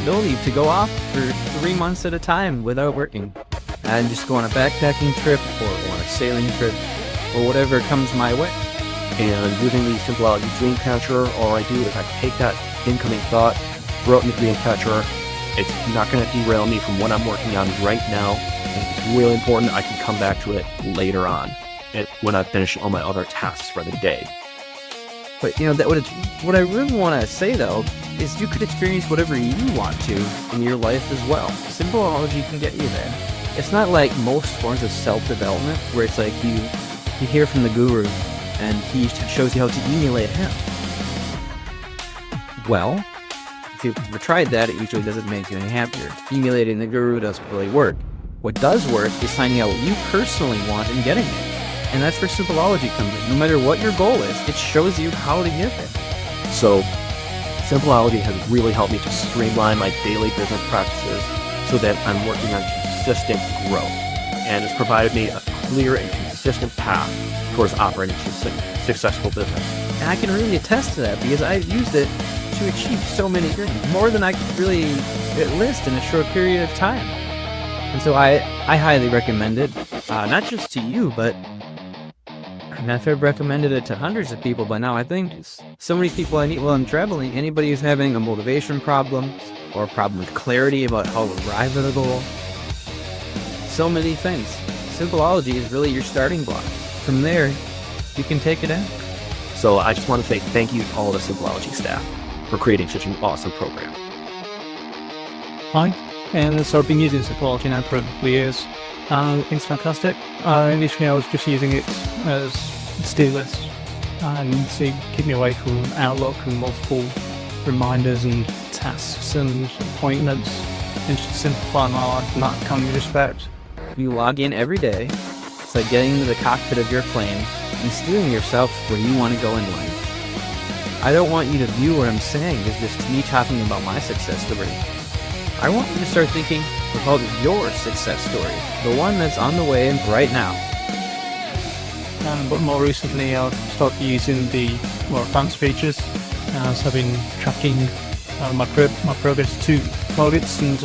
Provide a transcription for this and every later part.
ability to go off for 3 months at a time without working and just go on a backpacking trip or on a sailing trip or whatever comes my way. And using the Simpleology Dreamcatcher, all I do is I take that incoming thought, throw it in the Dreamcatcher. It's not going to derail me from what I'm working on right now. And it's really important I can come back to it later on when I finish all my other tasks for the day. But what I really want to say though is you could experience whatever you want to in your life as well. Simpleology can get you there. It's not like most forms of self-development where it's like you hear from the guru and he shows you how to emulate him. Well, if you've ever tried that, it usually doesn't make you any happier. Emulating the guru doesn't really work. What does work is finding out what you personally want and getting it. And that's where Simpleology comes in. No matter what your goal is, it shows you how to get there. So, Simpleology has really helped me to streamline my daily business practices so that I'm working on consistent growth. And it's provided me a clear and consistent path towards operating a successful business. And I can really attest to that because I've used it to achieve so many things, more than I could really list in a short period of time. And so I highly recommend it, not just to you, but I've recommended it to hundreds of people by now. I think so many people I meet while I'm traveling, anybody who's having a motivation problem or a problem with clarity about how to arrive at a goal, so many things. Simpleology is really your starting block. From there, you can take it in. So I just want to say thank you to all the Simpleology staff for creating such an awesome program. Hi, and so I've been using Simpleology now for a couple of years. It's fantastic. Initially I was just using it as to-do list and to keep me away from Outlook and multiple reminders and tasks and appointments, and just simplify my life in that kind of respect. You log in every day. It's like getting into the cockpit of your plane and steering yourself where you want to go in life. I don't want you to view what I'm saying as just me talking about my success story. I want you to start thinking about your success story, the one that's on the way right now. But more recently I've started using the more advanced features. So I've been tracking my progress to targets and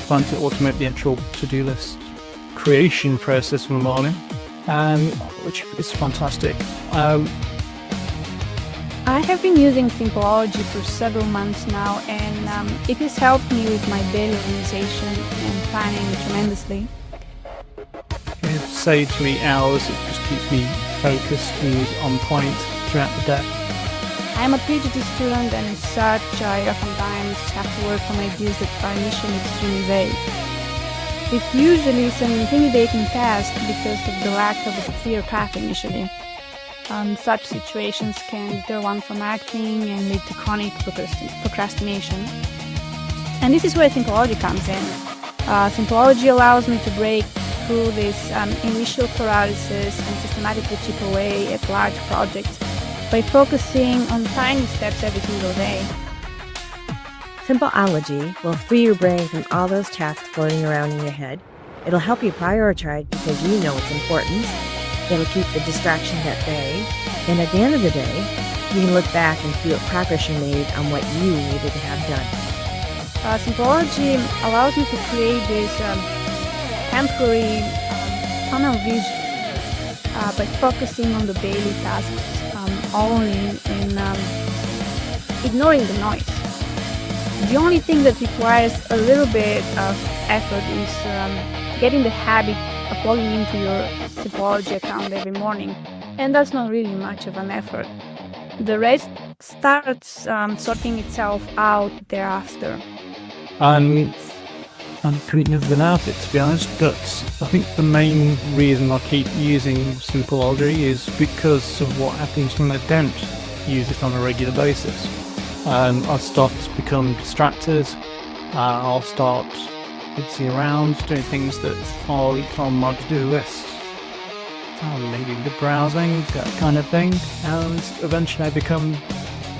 trying to automate the actual to-do list creation process in the morning, which is fantastic. I have been using Simpleology for several months now, and it has helped me with my daily organization and planning tremendously. It saves me hours, it just keeps me focused and on point throughout the day. I'm a PhD student, and as such I oftentimes have to work on ideas that are initially extremely vague. It's usually some intimidating task because of the lack of a clear path initially. Such situations can deter one from acting and lead to chronic procrastination. And this is where Simpleology comes in. Simpleology allows me to break through this initial paralysis and systematically chip away at large projects by focusing on tiny steps every single day. Simpleology will free your brain from all those tasks floating around in your head. It'll help you prioritize because you know it's important. It'll keep the distractions at bay. And at the end of the day, you can look back and see what progress you made on what you needed to have done. Simpleology allows me to create this temporary tunnel vision by focusing on the daily tasks only and ignoring the noise. The only thing that requires a little bit of effort is getting the habit of logging into your Simpleology account every morning, and that's not really much of an effort. The rest starts sorting itself out thereafter. I'm pretty without it, to be honest, but I think the main reason I keep using Simpleology is because of what happens when I don't use it on a regular basis. I'll start to become distracted. I'll start witzing around, doing things that are on my to-do list. Maybe the browsing, that kind of thing, and eventually I become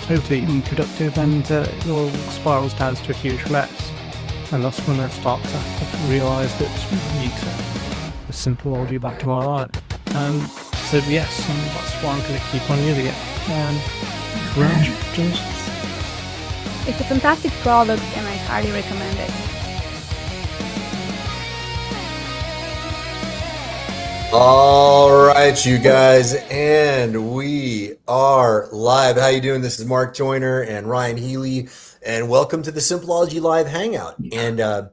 totally unproductive and it all spirals down to a huge mess. And that's when I start to realise that I need to Simpleology back to my life. So yes, and that's why I'm going to keep on using it. It's a fantastic product, and I highly recommend it. All right, you guys, and we are live. How you doing? This is Mark Joyner and Ryan Healy, and welcome to the Simpleology Live Hangout. And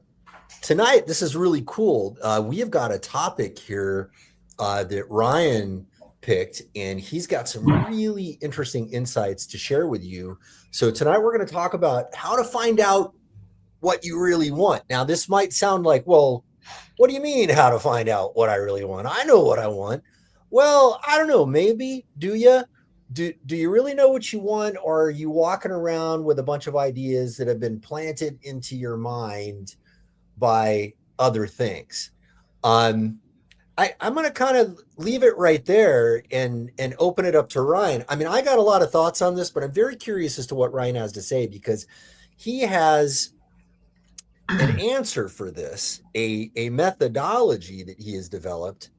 tonight, this is really cool. We have got a topic here that Ryan picked, and he's got some really interesting insights to share with you. So tonight, we're going to talk about how to find out what you really want. Now, this might sound like, well, what do you mean how to find out what I really want? I know what I want. Well, I don't know. Maybe. Do you? Do you really know what you want, or are you walking around with a bunch of ideas that have been planted into your mind by other things? I'm going to kind of leave it right there and open it up to Ryan. I mean, I got a lot of thoughts on this, but I'm very curious as to what Ryan has to say, because he has an answer for this, a methodology that he has developed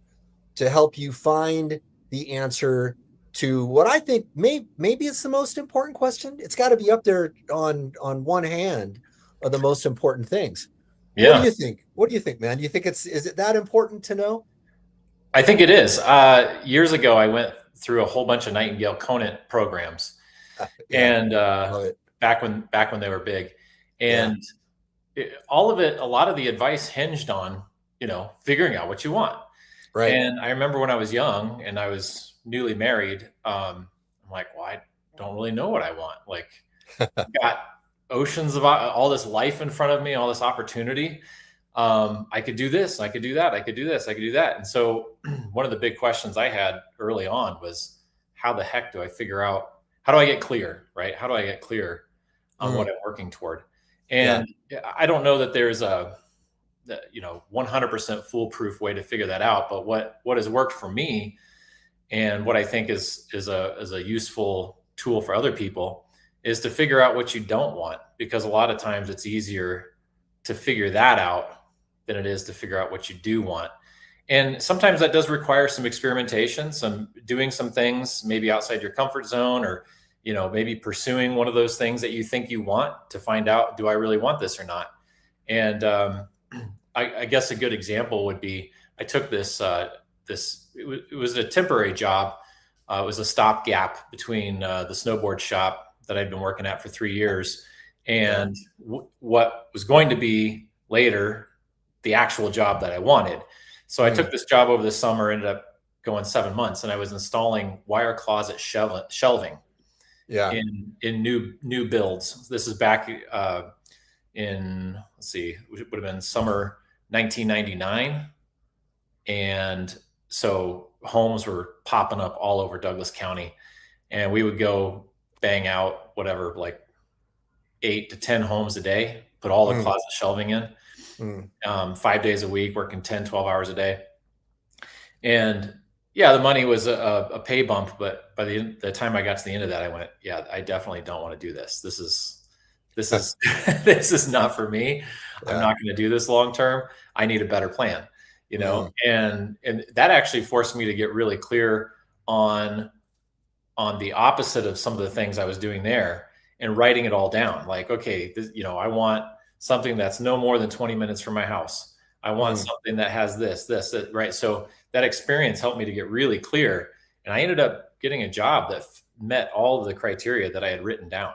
to help you find the answer to what I think maybe it's the most important question. It's got to be up there on one hand of the most important things. Yeah. What do you think? What do you think, man? Do you think is it that important to know? I think it is. Years ago, I went through a whole bunch of Nightingale Conant programs, and back when they were big, and all of it, a lot of the advice hinged on, figuring out what you want. Right. And I remember when I was young and I was newly married, I'm like, well, I don't really know what I want. Like, got oceans of all this life in front of me, all this opportunity. I could do this, I could do that, I could do this, I could do that. And so one of the big questions I had early on was, how the heck do I figure out, how do I get clear, right? How do I get clear on what I'm working toward? And I don't know that there's a 100% foolproof way to figure that out. But what has worked for me, and what I think is a useful tool for other people, is to figure out what you don't want, because a lot of times it's easier to figure that out than it is to figure out what you do want. And sometimes that does require some experimentation, some doing some things maybe outside your comfort zone, or maybe pursuing one of those things that you think you want to find out, do I really want this or not? And I guess a good example would be, I took this, it was a temporary job. It was a stopgap between the snowboard shop that I'd been working at for 3 years and what was going to be later the actual job that I wanted. So I took this job over the summer, ended up going 7 months, and I was installing wire closet shelving. In new builds. This is back in, let's see, it would have been summer 1999. And so homes were popping up all over Douglas County, and we would go bang out whatever, like 8 to 10 homes a day, put all the closet shelving in, 5 days a week, working 10, 12 hours a day. And yeah, the money was a pay bump, but by the time I got to the end of that, I went, yeah, I definitely don't want to do this. This is this is not for me. I'm not going to do this long term. I need a better plan, and that actually forced me to get really clear on the opposite of some of the things I was doing there, and writing it all down. Like, okay, I want something that's no more than 20 minutes from my house. I want something that has this, right? So that experience helped me to get really clear. And I ended up getting a job that met all of the criteria that I had written down.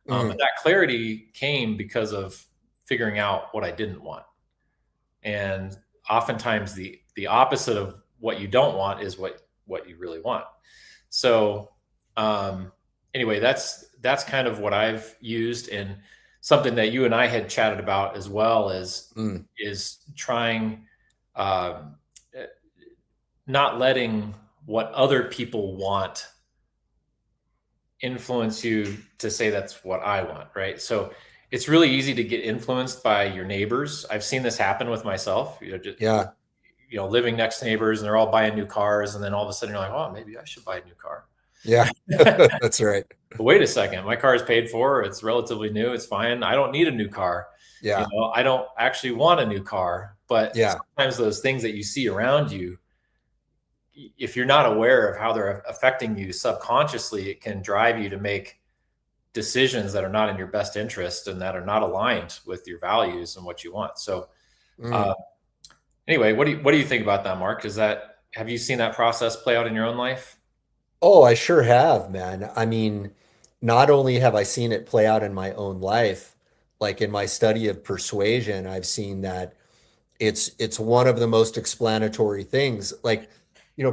But that clarity came because of figuring out what I didn't want. And oftentimes the opposite of what you don't want is what you really want. So anyway, that's kind of what I've used, and something that you and I had chatted about as well is trying, not letting what other people want influence you to say that's what I want, right? So it's really easy to get influenced by your neighbors. I've seen this happen with myself. Living next to neighbors, and they're all buying new cars, and then all of a sudden you're like, oh, maybe I should buy a new car. Yeah, that's right. But wait a second, my car is paid for. It's relatively new. It's fine. I don't need a new car. Yeah. I don't actually want a new car. But sometimes those things that you see around you, if you're not aware of how they're affecting you subconsciously, it can drive you to make decisions that are not in your best interest and that are not aligned with your values and what you want. So, anyway, what do you think about that, Mark? Have you seen that process play out in your own life? Oh, I sure have, man. I mean, not only have I seen it play out in my own life, like in my study of persuasion, I've seen that it's one of the most explanatory things. Like,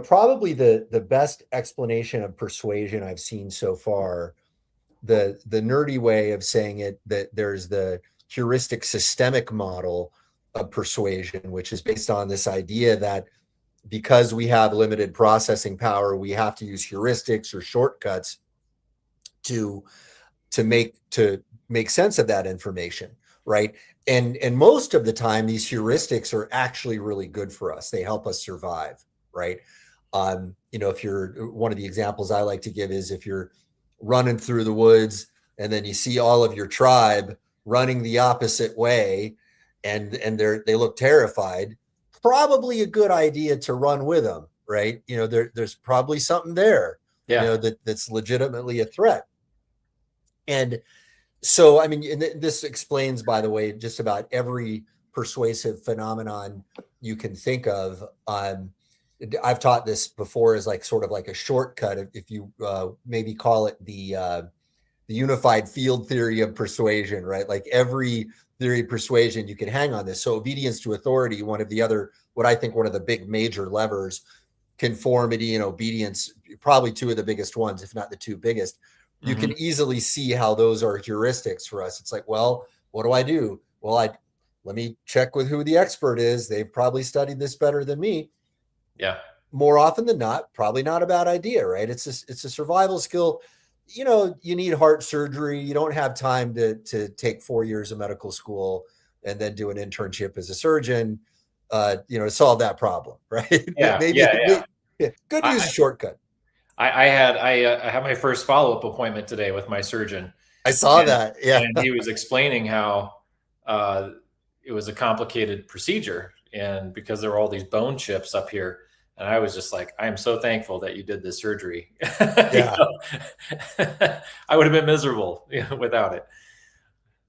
probably the best explanation of persuasion I've seen so far, the nerdy way of saying it, that there's the heuristic systemic model of persuasion, which is based on this idea that because we have limited processing power, we have to use heuristics or shortcuts to make sense of that information, right? And most of the time, these heuristics are actually really good for us. They help us survive, right? If you're, one of the examples I like to give is if you're running through the woods and then you see all of your tribe running the opposite way, and they look terrified, probably a good idea to run with them, right? There's probably something there, that's legitimately a threat. And so, I mean, and this explains, by the way, just about every persuasive phenomenon you can think of. I've taught this before as like sort of like a shortcut. If you maybe call it the unified field theory of persuasion, right? Like every theory of persuasion, you can hang on this. So obedience to authority, one of the big major levers, conformity and obedience, probably two of the biggest ones, if not the two biggest. You can easily see how those are heuristics for us. It's like, well, what do I do? Well, let me check with who the expert is. They've probably studied this better than me. Yeah. More often than not, probably not a bad idea, right? It's a survival skill. You need heart surgery. You don't have time to take 4 years of medical school and then do an internship as a surgeon, to solve that problem, right? Yeah. Maybe good to use a shortcut. I had my first follow-up appointment today with my surgeon. I saw that. Yeah. And he was explaining how it was a complicated procedure, and because there were all these bone chips up here, and I was just like, I am so thankful that you did this surgery. Yeah. I would have been miserable without it.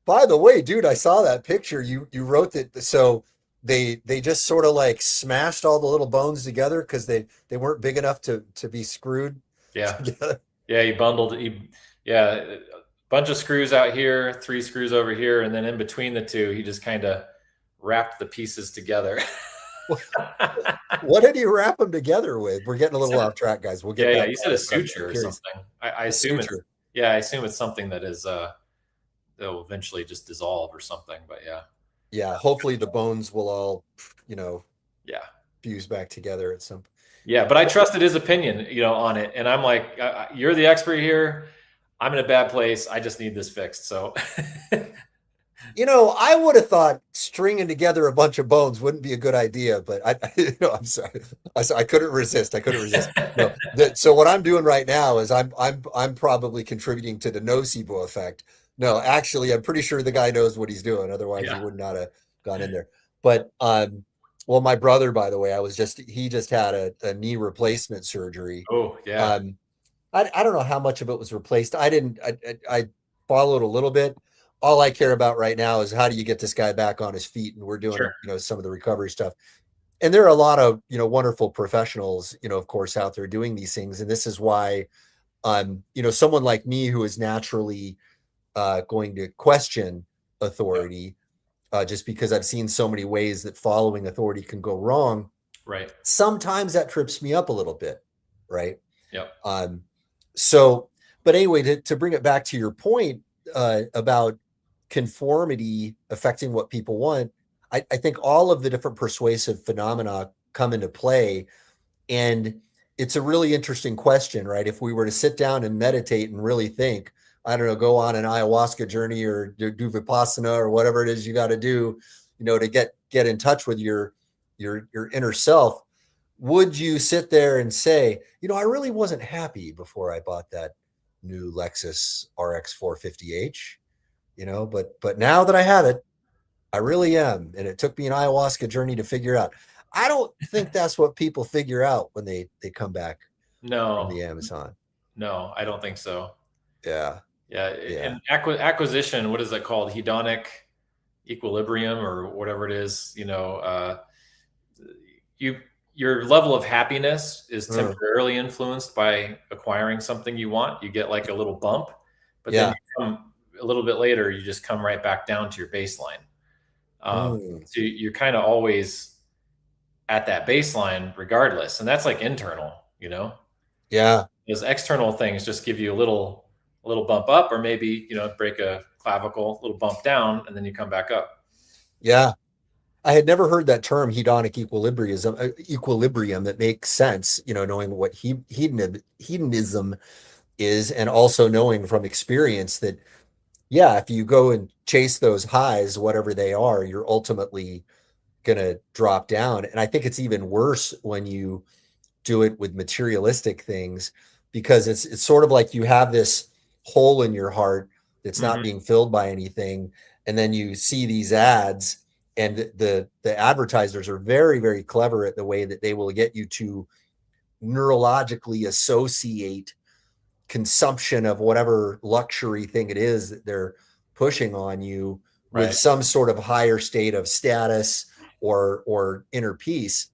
By the way, dude, I saw that picture. You wrote that. So they just sort of like smashed all the little bones together because they weren't big enough to be screwed together. Yeah, he bundled a bunch of screws out here, 3 screws over here, and then in between the two, he just kind of wrapped the pieces together. What did he wrap them together with? We're getting a little off track, guys. We'll get back. He said a suture or something. I assume it's something that is they'll eventually just dissolve or something. But yeah, hopefully the bones will all fuse back together at some. Yeah, but I trusted his opinion, on it, and I'm like, you're the expert here. I'm in a bad place. I just need this fixed. So. I would have thought stringing together a bunch of bones wouldn't be a good idea, but I'm sorry. I couldn't resist. No, so what I'm doing right now is I'm probably contributing to the nocebo effect. No, actually, I'm pretty sure the guy knows what he's doing. Otherwise, he would not have gone in there. But well, my brother, by the way, he just had a knee replacement surgery. Oh yeah. I don't know how much of it was replaced. I followed a little bit. All I care about right now is how do you get this guy back on his feet? And we're doing, some of the recovery stuff. And there are a lot of, wonderful professionals, of course, out there doing these things. And this is why, someone like me who is naturally going to question authority, just because I've seen so many ways that following authority can go wrong. Right. Sometimes that trips me up a little bit. Right. Yep. But anyway, to bring it back to your point about conformity affecting what people want, I think all of the different persuasive phenomena come into play. And it's a really interesting question, right? If we were to sit down and meditate and really think, I don't know, go on an ayahuasca journey or do Vipassana or whatever it is you got to do, to get in touch with your inner self, would you sit there and say, I really wasn't happy before I bought that new Lexus RX 450H, but now that I have it, I really am. And it took me an ayahuasca journey to figure out. I don't think that's what people figure out when they come back from the Amazon. No, I don't think so. Yeah. Yeah. Yeah. And acquisition, what is that called? Hedonic equilibrium or whatever it is, you your level of happiness is temporarily influenced by acquiring something you want. You get like a little bump, but then Yeah. you come a little bit later, you just come right back down to your baseline. So you're kind of always at that baseline regardless. And that's like internal. Yeah. Those external things just give you a little bump up, or maybe, break a clavicle, a little bump down, and then you come back up. Yeah. I had never heard that term, hedonic equilibrium. That makes sense, knowing what hedonism is, and also knowing from experience that, yeah, if you go and chase those highs, whatever they are, you're ultimately going to drop down. And I think it's even worse when you do it with materialistic things, because it's sort of like you have this hole in your heart that's not Mhm. being filled by anything, and then you see these ads, and the advertisers are very, very clever at the way that they will get you to neurologically associate consumption of whatever luxury thing it is that they're pushing on you with Right. some sort of higher state of status or inner peace.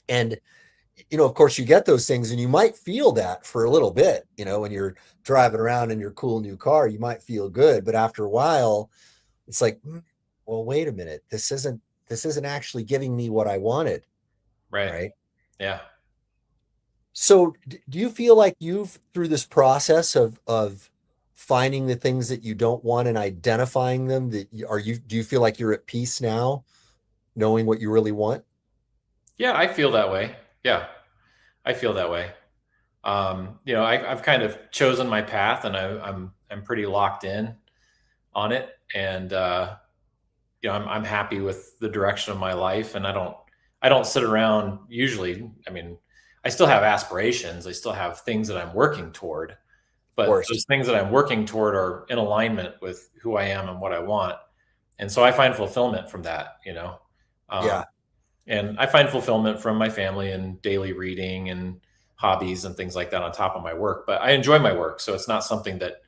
And of course, you get those things and you might feel that for a little bit, when you're driving around in your cool new car, you might feel good. But after a while, it's like, well, wait a minute, this isn't actually giving me what I wanted. Right. Right. Yeah. So do you feel like you've, through this process of finding the things that you don't want and identifying them, do you feel like you're at peace now, knowing what you really want? Yeah, I feel that way. Yeah, I feel that way. I've kind of chosen my path, and I'm pretty locked in on it, and I'm happy with the direction of my life, and I don't sit around usually. I mean, I still have aspirations. I still have things that I'm working toward, Of but course. those things that I'm working toward are in alignment with who I am and what I want, and so I find fulfillment from that. Um, Yeah. and I find fulfillment from my family and daily reading and hobbies and things like that on top of my work. But I enjoy my work, so it's not something that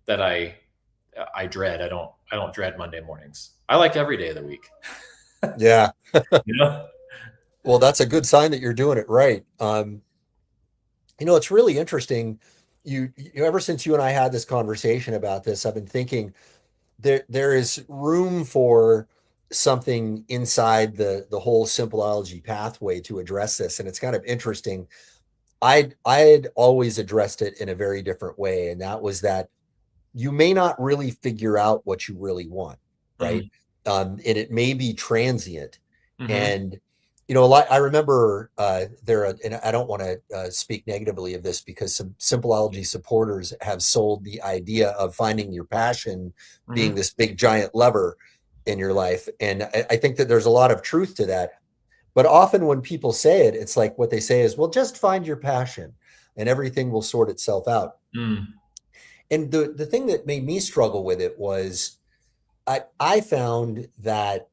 I dread. I don't dread Monday mornings. I like every day of the week. Yeah. You know? Well, that's a good sign that you're doing it right. It's really interesting. Ever since you and I had this conversation about this, I've been thinking there is room for something inside the whole Simpleology pathway to address this, and it's kind of interesting. I had always addressed it in a very different way, and that was that you may not really figure out what you really want, right? Mhm. And it may be transient. Mhm. And a lot. I remember and I don't want to speak negatively of this, because some Simpleology supporters have sold the idea of finding your passion being Mhm. this big giant lever in your life, and I think that there's a lot of truth to that. But often when people say it, it's like what they say is, well, just find your passion and everything will sort itself out. Mm. And the thing that made me struggle with it was I found that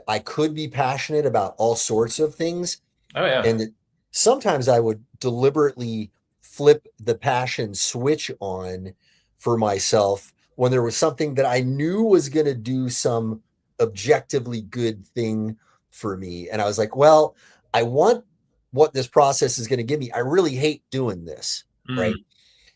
I could be passionate about all sorts of things, Oh yeah. and that sometimes I would deliberately flip the passion switch on for myself when there was something that I knew was going to do some objectively good thing for me. And I was like, well, I want what this process is going to give me. I really hate doing this. Right. Mm.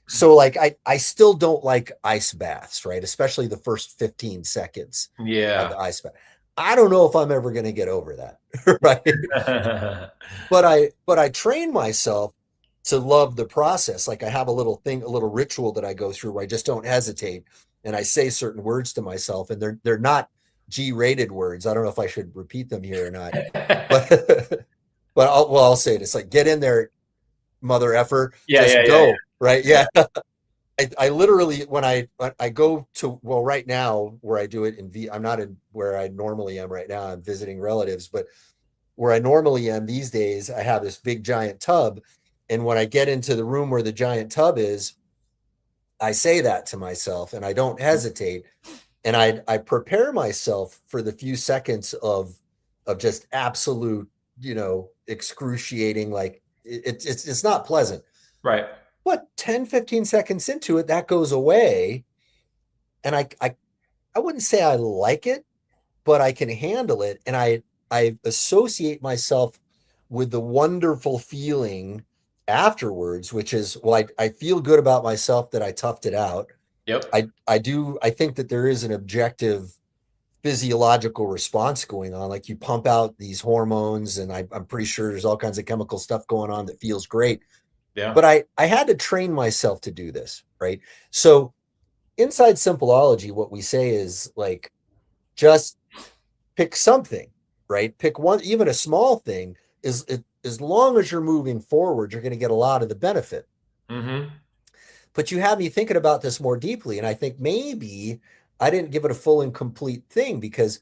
So like I still don't like ice baths, right? Especially the first 15 seconds of Yeah. the ice bath. I don't know if I'm ever going to get over that, right? But I train myself to love the process. Like I have a little thing, a little ritual that I go through where I just don't hesitate, and I say certain words to myself, and they're not G-rated words. I don't know if I should repeat them here or not, but but I'll say it. It's like, get in there, mother effer, Yeah, yeah, just yeah, go, right? yeah. Yeah. I literally, when I go to, well, right now where I do it I'm not in where I normally am right now. I'm visiting relatives, but where I normally am these days, I have this big giant tub. And when I get into the room where the giant tub is, I say that to myself and I don't hesitate. And I prepare myself for the few seconds of just absolute, excruciating, like it's not pleasant. Right. But 10, 15 seconds into it, that goes away. and I wouldn't say I like it, but I can handle it. And I associate myself with the wonderful feeling afterwards, which is, well, I feel good about myself that I toughed it out. Yep. I think that there is an objective physiological response going on. Like you pump out these hormones, and I'm pretty sure there's all kinds of chemical stuff going on that feels great. Yeah. But I had to train myself to do this, right? So inside Simpleology, what we say is like, just pick something, right? Pick one, even a small thing. As long as you're moving forward, you're going to get a lot of the benefit. Mm-hmm. But you had me thinking about this more deeply, and I think maybe I didn't give it a full and complete thing, because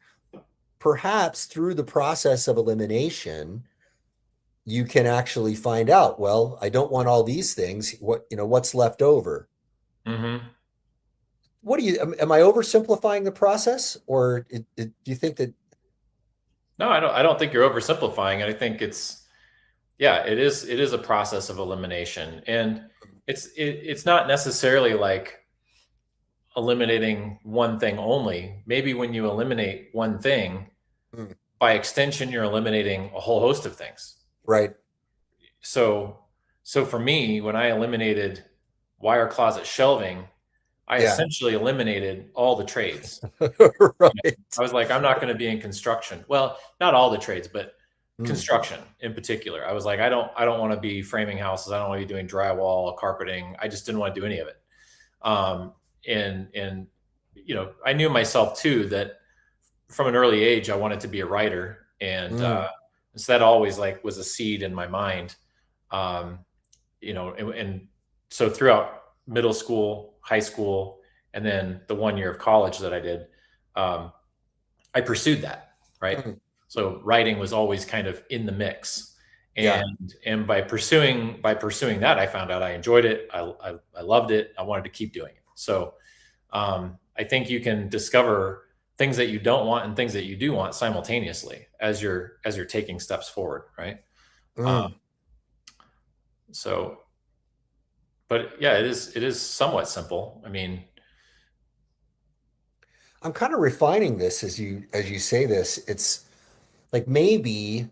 perhaps through the process of elimination, you can actually find out, well, I don't want all these things. What's left over? Mm-hmm. What do you, am I oversimplifying the process, or do you think that? No, I don't think you're oversimplifying it. I think it is a process of elimination, and it's not necessarily like eliminating one thing only. Maybe when you eliminate one thing, Mm, by extension, you're eliminating a whole host of things. right. So for me, when I eliminated wire closet shelving, I Yeah. essentially eliminated all the trades. Right. I was like, I'm not going to be in construction. Well, not all the trades, but Mm, construction in particular. I was like, I don't want to be framing houses. I don't want to be doing drywall, carpeting. I just didn't want to do any of it. And I knew myself too that from an early age I wanted to be a writer, and so that always like was a seed in my mind. And so throughout middle school, high school, and then the 1 year of college that I did, I pursued that, right? mm, So writing was always kind of in the mix. yeah. And by pursuing that, I found out I enjoyed it. I loved it. I wanted to keep doing it. So I think you can discover things that you don't want and things that you do want simultaneously as you're taking steps forward, right? Mm. So, but yeah, it is somewhat simple. I mean, I'm kind of refining this as you say this. It's like, maybe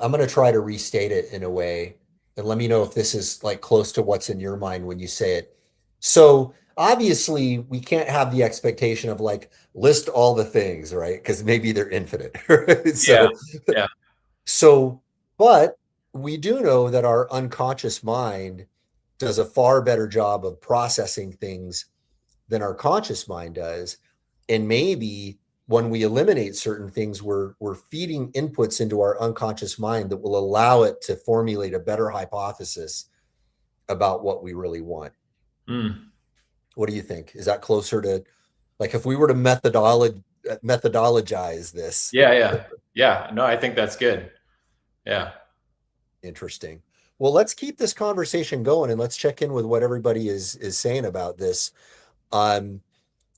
I'm going to try to restate it in a way, and let me know if this is like close to what's in your mind when you say it. So obviously we can't have the expectation of like list all the things, right? Because maybe they're infinite. Right? yeah, yeah, So, but we do know that our unconscious mind does a far better job of processing things than our conscious mind does. And maybe when we eliminate certain things, we're feeding inputs into our unconscious mind that will allow it to formulate a better hypothesis about what we really want. mm, What do you think? Is that closer to, like, if we were to methodologize this? yeah. No, I think that's good. Yeah. Interesting. Well, let's keep this conversation going, and let's check in with what everybody is saying about this.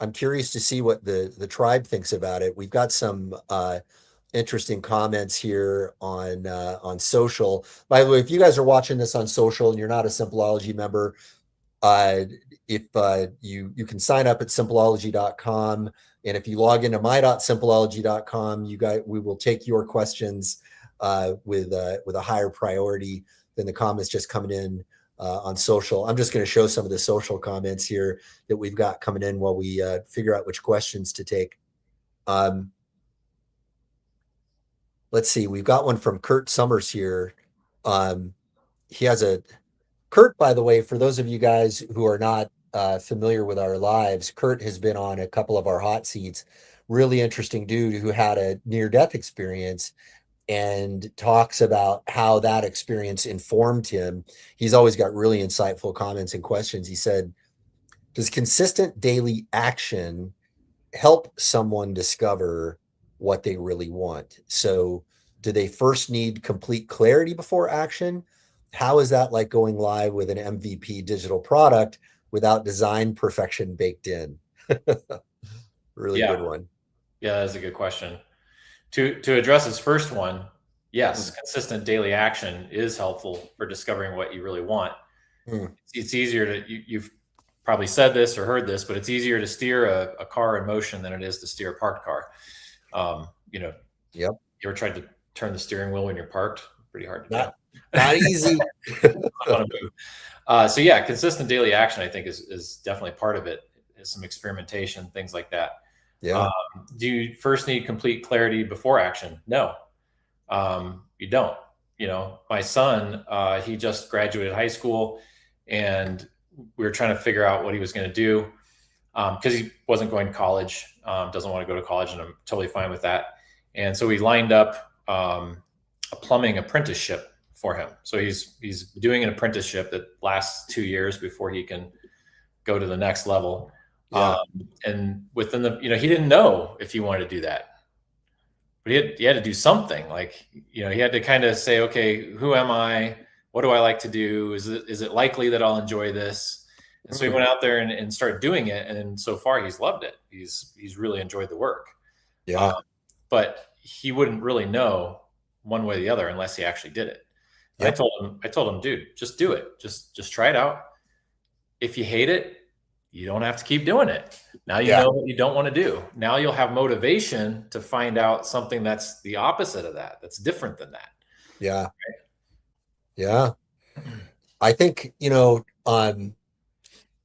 I'm curious to see what the tribe thinks about it. We've got some interesting comments here on social. By the way, if you guys are watching this on social and you're not a Simpleology member, if you can sign up at simpleology.com, and if you log into my.simpleology.com, we will take your questions with a higher priority than the comments just coming in on social. I'm just going to show some of the social comments here that we've got coming in while we figure out which questions to take. Let's see. We've got one from Kurt Summers here. He has Kurt, by the way, for those of you guys who are not familiar with our lives, Kurt has been on a couple of our hot seats. Really interesting dude who had a near-death experience and talks about how that experience informed him. He's always got really insightful comments and questions. He said, does consistent daily action help someone discover what they really want? So do they first need complete clarity before action? How is that like going live with an MVP digital product without design perfection baked in? Really good one. Yeah, that's a good question. To address his first one, yes, consistent daily action is helpful for discovering what you really want. It's easier to probably said this or heard this, but it's easier to steer a car in motion than it is to steer a parked car. You know, Yep. you ever tried to turn the steering wheel when you're parked? Pretty hard to do. Not easy. So yeah, consistent daily action, I think, is definitely part of it. Is some experimentation, things like that. Yeah. Do you first need complete clarity before action? No, you don't. You know, my son, he just graduated high school, and we were trying to figure out what he was going to do because he wasn't going to college, doesn't want to go to college, and I'm totally fine with that. And so we lined up a plumbing apprenticeship for him. So he's doing an apprenticeship that lasts 2 years before he can go to the next level. Yeah. And within the, he didn't know if he wanted to do that, but he had to do something. Like, he had to kind of say, okay, who am I? What do I like to do? Is it likely that I'll enjoy this? And so he went out there and started doing it. And so far he's loved it. He's really enjoyed the work. Yeah. But he wouldn't really know one way or the other unless he actually did it. Yep. I told him, dude, just do it. Just try it out. If you hate it, you don't have to keep doing it. Now you know what you don't want to do. Now you'll have motivation to find out something that's the opposite of that, that's different than that. Yeah. Right? Yeah. I think,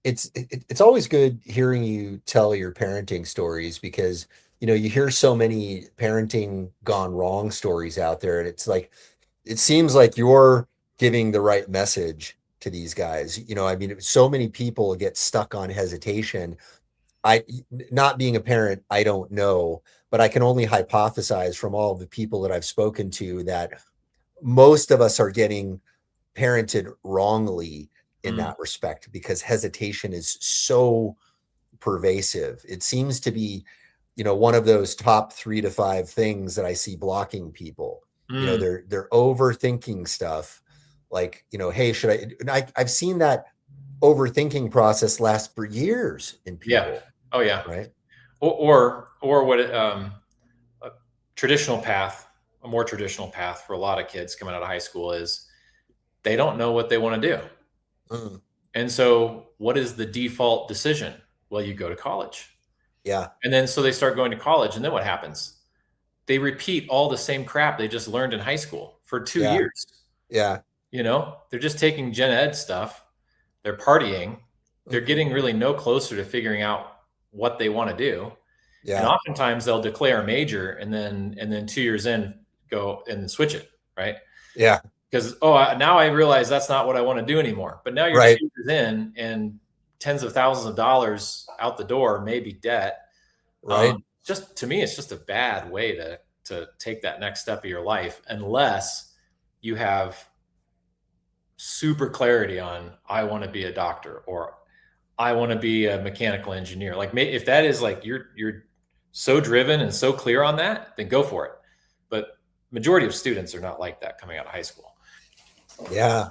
it's always good hearing you tell your parenting stories because, you hear so many parenting gone wrong stories out there. And it's like, it seems like you're giving the right message to these guys. So many people get stuck on hesitation. Not being a parent, I don't know, but I can only hypothesize from all the people that I've spoken to that most of us are getting parented wrongly in that respect because hesitation is so pervasive. It seems to be, one of those top 3 to 5 things that I see blocking people. They're overthinking stuff. Like, hey, should I? And I've seen that overthinking process last for years in people. Yeah. Oh yeah. Right. Or what a traditional path, a more traditional path for a lot of kids coming out of high school is they don't know what they want to do. And so what is the default decision? Well, you go to college. Yeah. And then so they start going to college, and then what happens? They repeat all the same crap they just learned in high school for 2 years. Yeah. They're just taking gen ed stuff. They're partying. They're getting really no closer to figuring out what they want to do. Yeah. And oftentimes they'll declare a major and then 2 years in go and switch it. Right. Yeah. Because, now I realize that's not what I want to do anymore. But now you're 2 years in and tens of thousands of dollars out the door, maybe debt. Right. Just to me, it's just a bad way to take that next step of your life unless you have super clarity on I want to be a doctor or I want to be a mechanical engineer. Like if that is like you're so driven and so clear on that, then go for it. But majority of students are not like that coming out of high school. Yeah.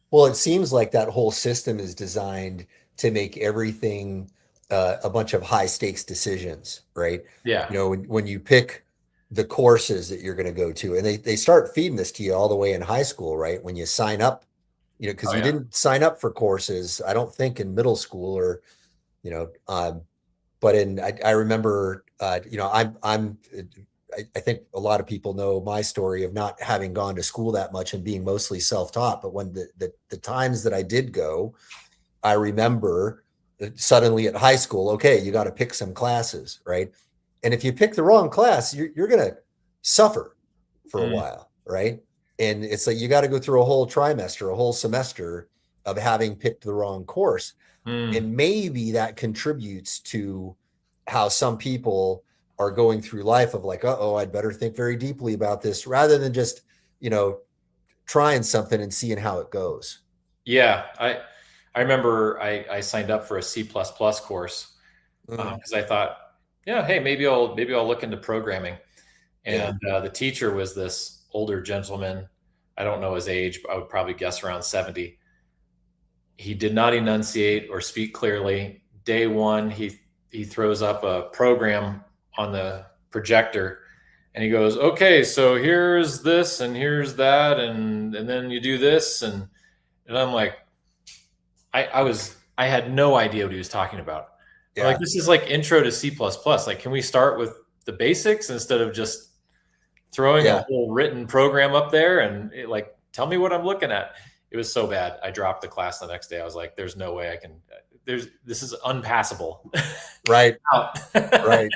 Well, it seems like that whole system is designed to make everything a bunch of high stakes decisions, right? Yeah. When you pick the courses that you're going to go to, and they start feeding this to you all the way in high school, right? When you sign up, because you didn't sign up for courses, I don't think in middle school or, but I remember, I think a lot of people know my story of not having gone to school that much and being mostly self-taught. But when the times that I did go, I remember suddenly at high school, okay, you got to pick some classes, right? And if you pick the wrong class, you're going to suffer for a while, right? And it's like you got to go through a whole trimester, a whole semester of having picked the wrong course. And maybe that contributes to how some people are going through life of like, I'd better think very deeply about this rather than just, trying something and seeing how it goes. Yeah. I remember I signed up for a C++ course because I thought, hey, maybe I'll look into programming. And the teacher was this older gentleman. I don't know his age, but I would probably guess around 70. He did not enunciate or speak clearly. Day one, he throws up a program on the projector and he goes, okay, so here's this and here's that. And then you do this. And I'm like, I was I had no idea what he was talking about. I'm Yeah. like, this is like intro to C++. Like, can we start with the basics instead of just throwing a Yeah. whole written program up there and like, tell me what I'm looking at? It was so bad. I dropped the class the next day. I was like, there's no way I can, this is unpassable. Right. Out. Right.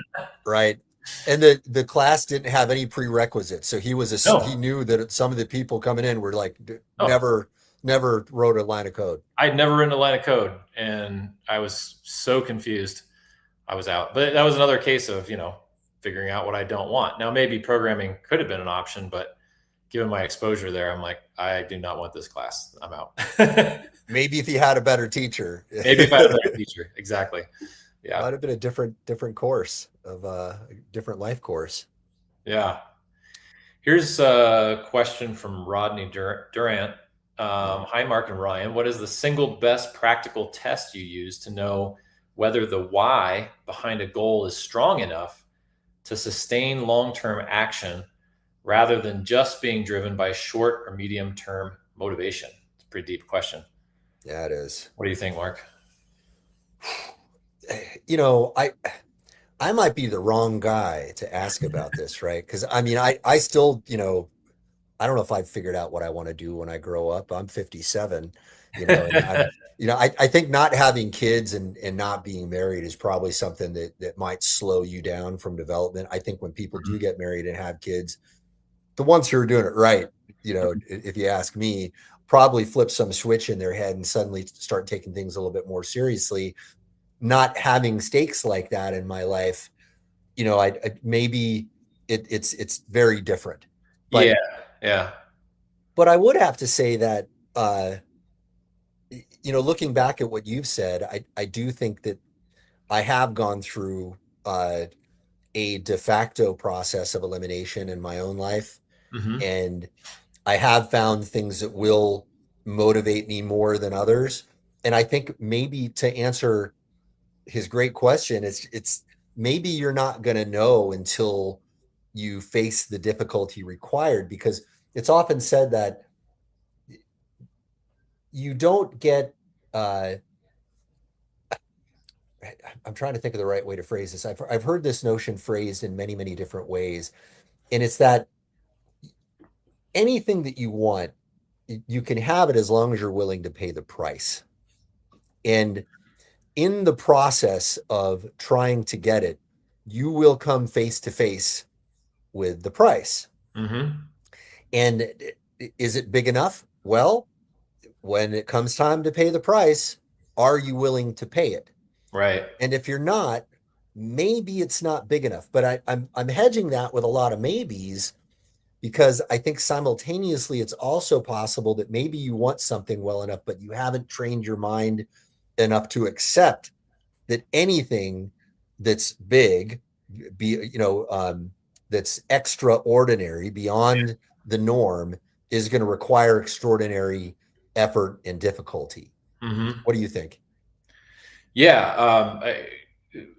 Right. And the class didn't have any prerequisites. So he No. knew that some of the people coming in were like Oh. never wrote a line of code. I'd never written a line of code, and I was so confused. I was out. But that was another case of, figuring out what I don't want. Now, maybe programming could have been an option, but given my exposure there, I'm like, I do not want this class. I'm out. Maybe if he had a better teacher. Maybe if I had a better teacher. Exactly. Yeah. Might have been a different course of a different life course. Yeah. Here's a question from Rodney Durant. Hi, Mark and Ryan. What is the single best practical test you use to know whether the why behind a goal is strong enough to sustain long-term action rather than just being driven by short or medium-term motivation? It's a pretty deep question. Yeah, it is. What do you think, Mark? I might be the wrong guy to ask about this, right? Because I mean, I still, I don't know if I've figured out what I want to do when I grow up. I'm 57, and I think not having kids and not being married is probably something that might slow you down from development. I think when people do get married and have kids, the ones who are doing it right, if you ask me, probably flip some switch in their head and suddenly start taking things a little bit more seriously. Not having stakes like that in my life, I maybe it's very different. But Yeah. But I would have to say that looking back at what you've said, I do think that I have gone through a de facto process of elimination in my own life. Mm-hmm. And I have found things that will motivate me more than others. And I think maybe to answer his great question, it's maybe you're not going to know until you face the difficulty required, because it's often said that you don't get I'm trying to think of the right way to phrase this. I've heard this notion phrased in many, many different ways. And it's that anything that you want, you can have it as long as you're willing to pay the price. And in the process of trying to get it, you will come face to face with the price. Mm-hmm. And is it big enough? Well, when it comes time to pay the price, are you willing to pay it? Right. And if you're not, maybe it's not big enough. But I'm hedging that with a lot of maybes, because I think simultaneously it's also possible that maybe you want something well enough, but you haven't trained your mind enough to accept that anything that's big, that's extraordinary, beyond the norm, is going to require extraordinary effort and difficulty. Mm-hmm. What do you think? Yeah.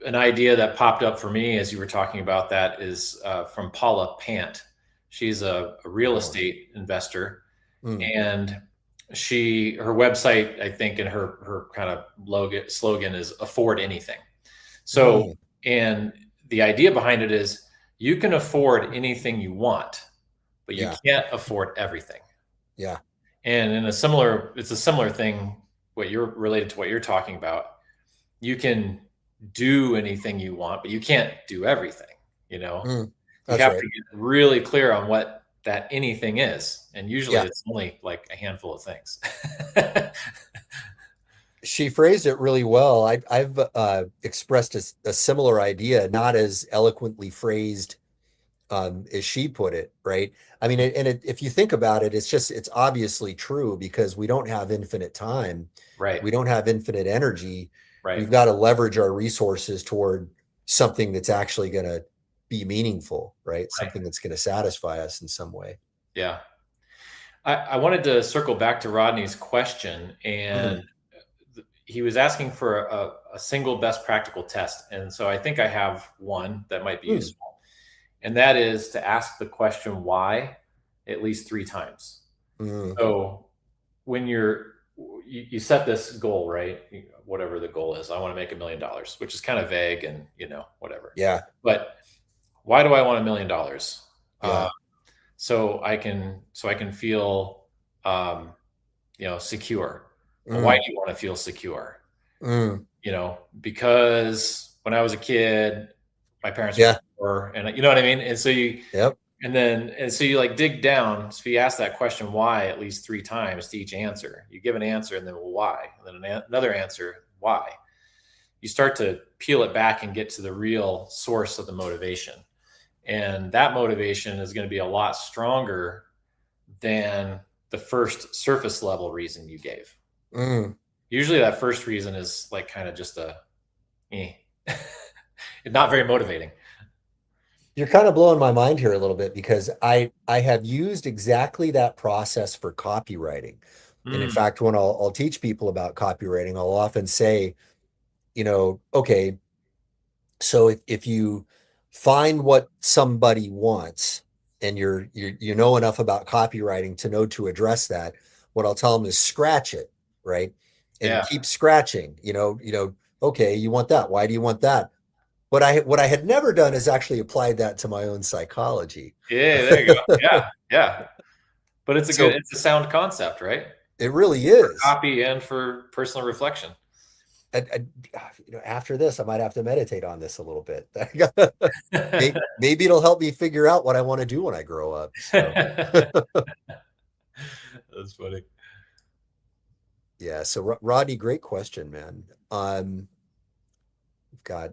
An idea that popped up for me as you were talking about that is from Paula Pant. She's a real estate investor, and her website, I think, and her kind of slogan is afford anything. So, and the idea behind it is you can afford anything you want, but you can't afford everything. Yeah. And it's a similar thing, related to what you're talking about. You can do anything you want, but you can't do everything, you have to get really clear on what that anything is. And usually it's only like a handful of things. She phrased it really well. I've expressed a similar idea, not as eloquently phrased as she put it, right? I mean, if you think about it, it's obviously true, because we don't have infinite time. Right. We don't have infinite energy. Right. We've got to leverage our resources toward something that's actually going to be meaningful, right? Something that's going to satisfy us in some way. Yeah. I wanted to circle back to Rodney's question, and he was asking for a single best practical test. And so I think I have one that might be useful. And that is to ask the question why at least 3 times. So when you're you set this goal, right? Whatever the goal is, I want to make $1 million, which is kind of vague and whatever. Yeah. But why do I want $1 million? Yeah. So I can feel secure. Well, why Mm, do you want to feel secure? mm, Because when I was a kid, my parents were yeah. poor, and you know what I mean. And so Yep. you like dig down. So you ask that question why at least 3 times to each answer. You give an answer, and then well, why, and then another answer, why. You start to peel it back and get to the real source of the motivation, and that motivation is going to be a lot stronger than the first surface level reason you gave. Mm. Usually that first reason is like kind of just not very motivating. You're kind of blowing my mind here a little bit because I have used exactly that process for copywriting. And in Mm, fact, when I'll teach people about copywriting, I'll often say, okay, so if you find what somebody wants and you know enough about copywriting to know to address that, what I'll tell them is scratch it, right? And yeah. keep scratching, okay, you want that. Why do you want that? What I had never done is actually applied that to my own psychology. Yeah, there you go. Yeah, yeah. But So it's a sound concept, right? it really For is. copy and for personal reflection. After this, I might have to meditate on this a little bit. Maybe it'll help me figure out what I want to do when I grow up. So. That's funny. Yeah. So Rodney, great question, man. We've got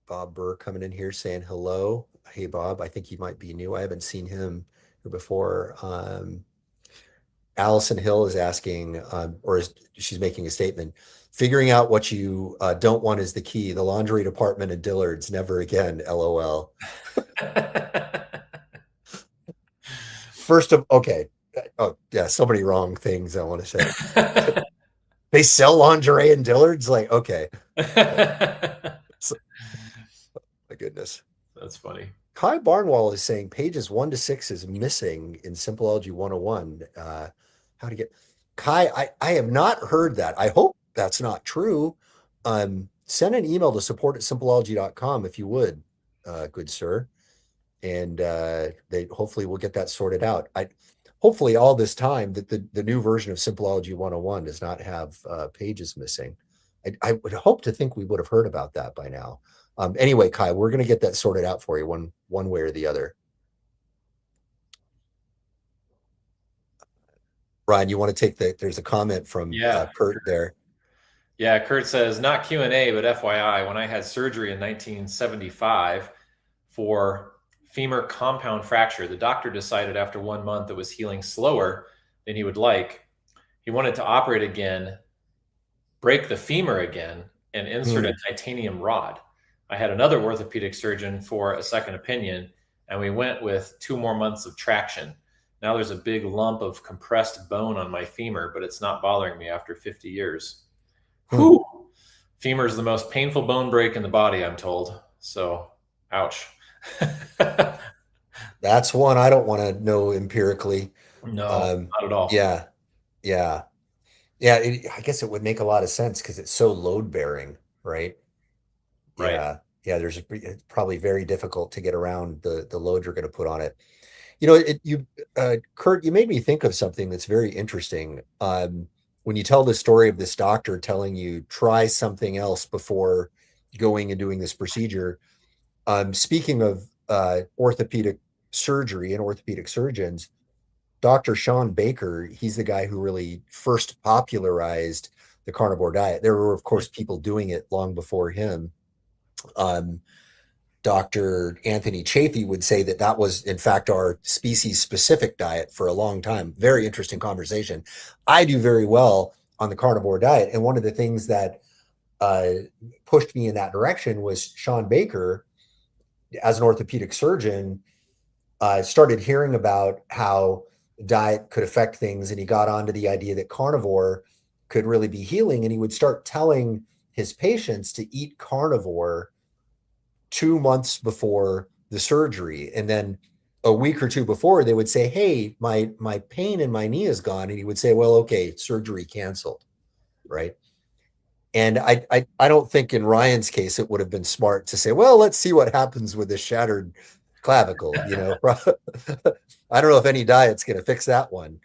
Bob Burr coming in here saying hello. Hey, Bob. I think he might be new. I haven't seen him before. Allison Hill is asking, she's making a statement. Figuring out what you don't want is the key. The laundry department at Dillard's, never again. LOL. Okay. Oh yeah, so many wrong things I want to say. They sell lingerie in Dillard's? Like, okay. So, my goodness. That's funny. Kai Barnwall is saying pages 1 to 6 is missing in Simpleology 101. How to get Kai, I have not heard that. I hope that's not true. Send an email to support@simpleology.com if you would, good sir. And they hopefully will get that sorted out. Hopefully all this time that the new version of Simpleology 101 does not have pages missing. I would hope to think we would have heard about that by now. Anyway, Kai, we're going to get that sorted out for you one way or the other. Ryan, you want to take there's a comment from Kurt there. Yeah, Kurt says, not Q&A, but FYI, when I had surgery in 1975 for femur compound fracture, the doctor decided after 1 month it was healing slower than he would like. He wanted to operate again, break the femur again, and insert a titanium rod. I had another orthopedic surgeon for a second opinion, and we went with 2 more months of traction. Now there's a big lump of compressed bone on my femur, but it's not bothering me after 50 years. Whew. Femur is the most painful bone break in the body, I'm told. So, ouch. That's one I don't want to know empirically. No, not at all. Yeah. I guess it would make a lot of sense because it's so load bearing, right? Right. Yeah. It's probably very difficult to get around the load you're going to put on it. Kurt, you made me think of something that's very interesting. When you tell the story of this doctor telling you try something else before going and doing this procedure. Speaking of orthopedic surgery and orthopedic surgeons, Dr. Sean Baker, he's the guy who really first popularized the carnivore diet. There were, of course, people doing it long before him. Dr. Anthony Chafee would say that was, in fact, our species-specific diet for a long time. Very interesting conversation. I do very well on the carnivore diet. And one of the things that pushed me in that direction was Sean Baker, as an orthopedic surgeon, started hearing about how diet could affect things. And he got onto the idea that carnivore could really be healing. And he would start telling his patients to eat carnivore 2 months before the surgery. And then a week or two before, they would say, "Hey, my pain in my knee is gone," and he would say, "Well, okay, surgery canceled," right? And I don't think in Ryan's case it would have been smart to say, "Well, let's see what happens with this shattered clavicle." You know, I don't know if any diet's going to fix that one.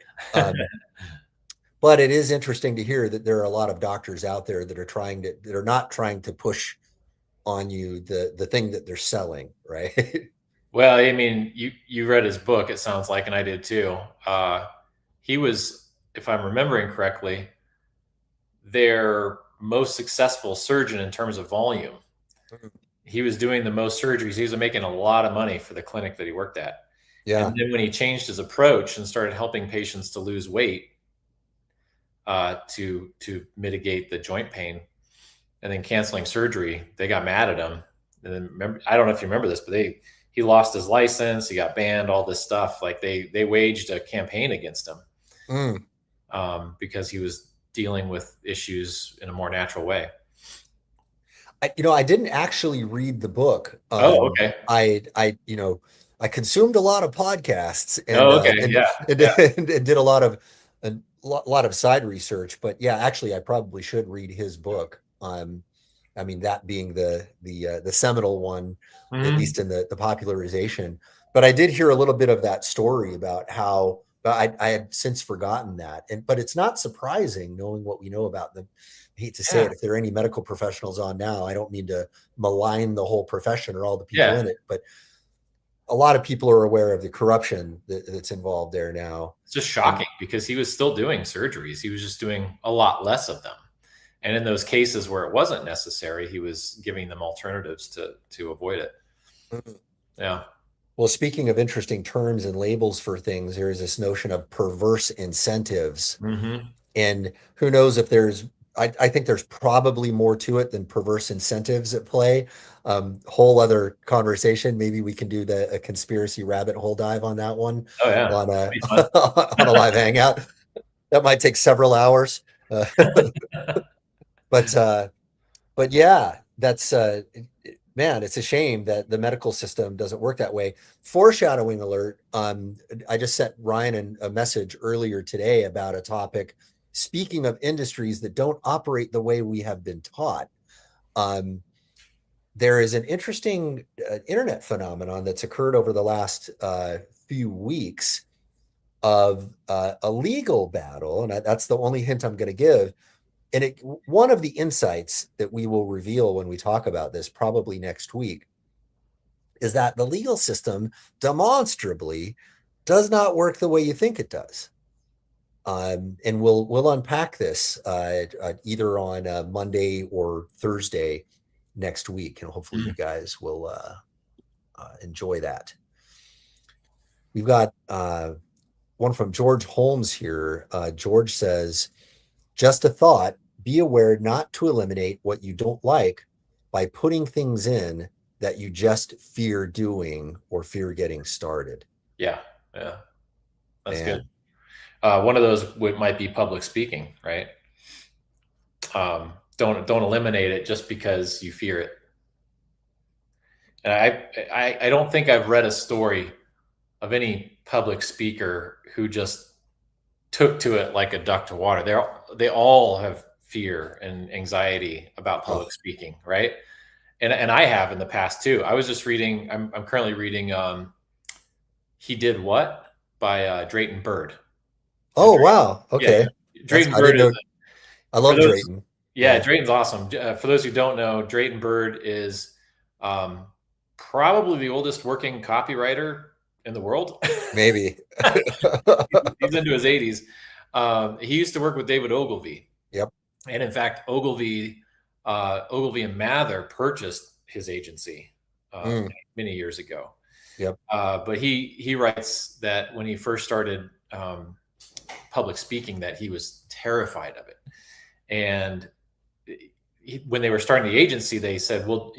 But it is interesting to hear that there are a lot of doctors out there that are not trying to push on you the thing that they're selling, right? Well, I mean, you read his book, it sounds like, and I did too. He was, if I'm remembering correctly, their most successful surgeon in terms of volume. He was doing the most surgeries. He was making a lot of money for the clinic that he worked at. Yeah. And then when he changed his approach and started helping patients to lose weight, to mitigate the joint pain, and then canceling surgery, they got mad at him. And then remember, I don't know if you remember this, but he lost his license, he got banned, all this stuff. Like they waged a campaign against him because he was dealing with issues in a more natural way. I didn't actually read the book. Oh, okay. I consumed a lot of podcasts and, and did a lot of side research, but yeah, actually I probably should read his book. I mean, that being the seminal one, at least in the popularization. But I did hear a little bit of that story about how I had since forgotten that. But it's not surprising knowing what we know about them. I hate to say it, if there are any medical professionals on now, I don't mean to malign the whole profession or all the people in it, but a lot of people are aware of the corruption that's involved there now. It's just shocking because he was still doing surgeries. He was just doing a lot less of them. And in those cases where it wasn't necessary, he was giving them alternatives to avoid it. Yeah. Well, speaking of interesting terms and labels for things, there is this notion of perverse incentives. And who knows if I think there's probably more to it than perverse incentives at play. Whole other conversation. Maybe we can do a conspiracy rabbit hole dive on that one. Oh, yeah. On a live hangout. That might take several hours. But yeah, that's man, it's a shame that the medical system doesn't work that way. Foreshadowing alert. I just sent Ryan a message earlier today about a topic. Speaking of industries that don't operate the way we have been taught, there is an interesting internet phenomenon that's occurred over the last few weeks of a legal battle, and that's the only hint I'm going to give. And one of the insights that we will reveal when we talk about this, probably next week, is that the legal system demonstrably does not work the way you think it does. And we'll unpack this either on Monday or Thursday next week, and hopefully you guys will enjoy that. We've got one from George Holmes here. George says, "Just a thought, be aware not to eliminate what you don't like by putting things in that you just fear doing or fear getting started." Yeah. That's good. One of those might be public speaking, right? Don't eliminate it just because you fear it. And I don't think I've read a story of any public speaker who just took to it like a duck to water. They all have fear and anxiety about public speaking, right? And I have in the past too. I was just reading. I'm currently reading. He Did What by Drayton Bird. Oh, wow. Okay. Yeah, Drayton Bird. I love Drayton. Yeah, Drayton's awesome. For those who don't know, Drayton Bird is probably the oldest working copywriter in the world. Maybe. He's into his 80s. He used to work with David Ogilvy. Yep. And in fact, Ogilvy and Mather purchased his agency many years ago. Yep. But he writes that when he first started public speaking, that he was terrified of it. And when they were starting the agency, they said, well,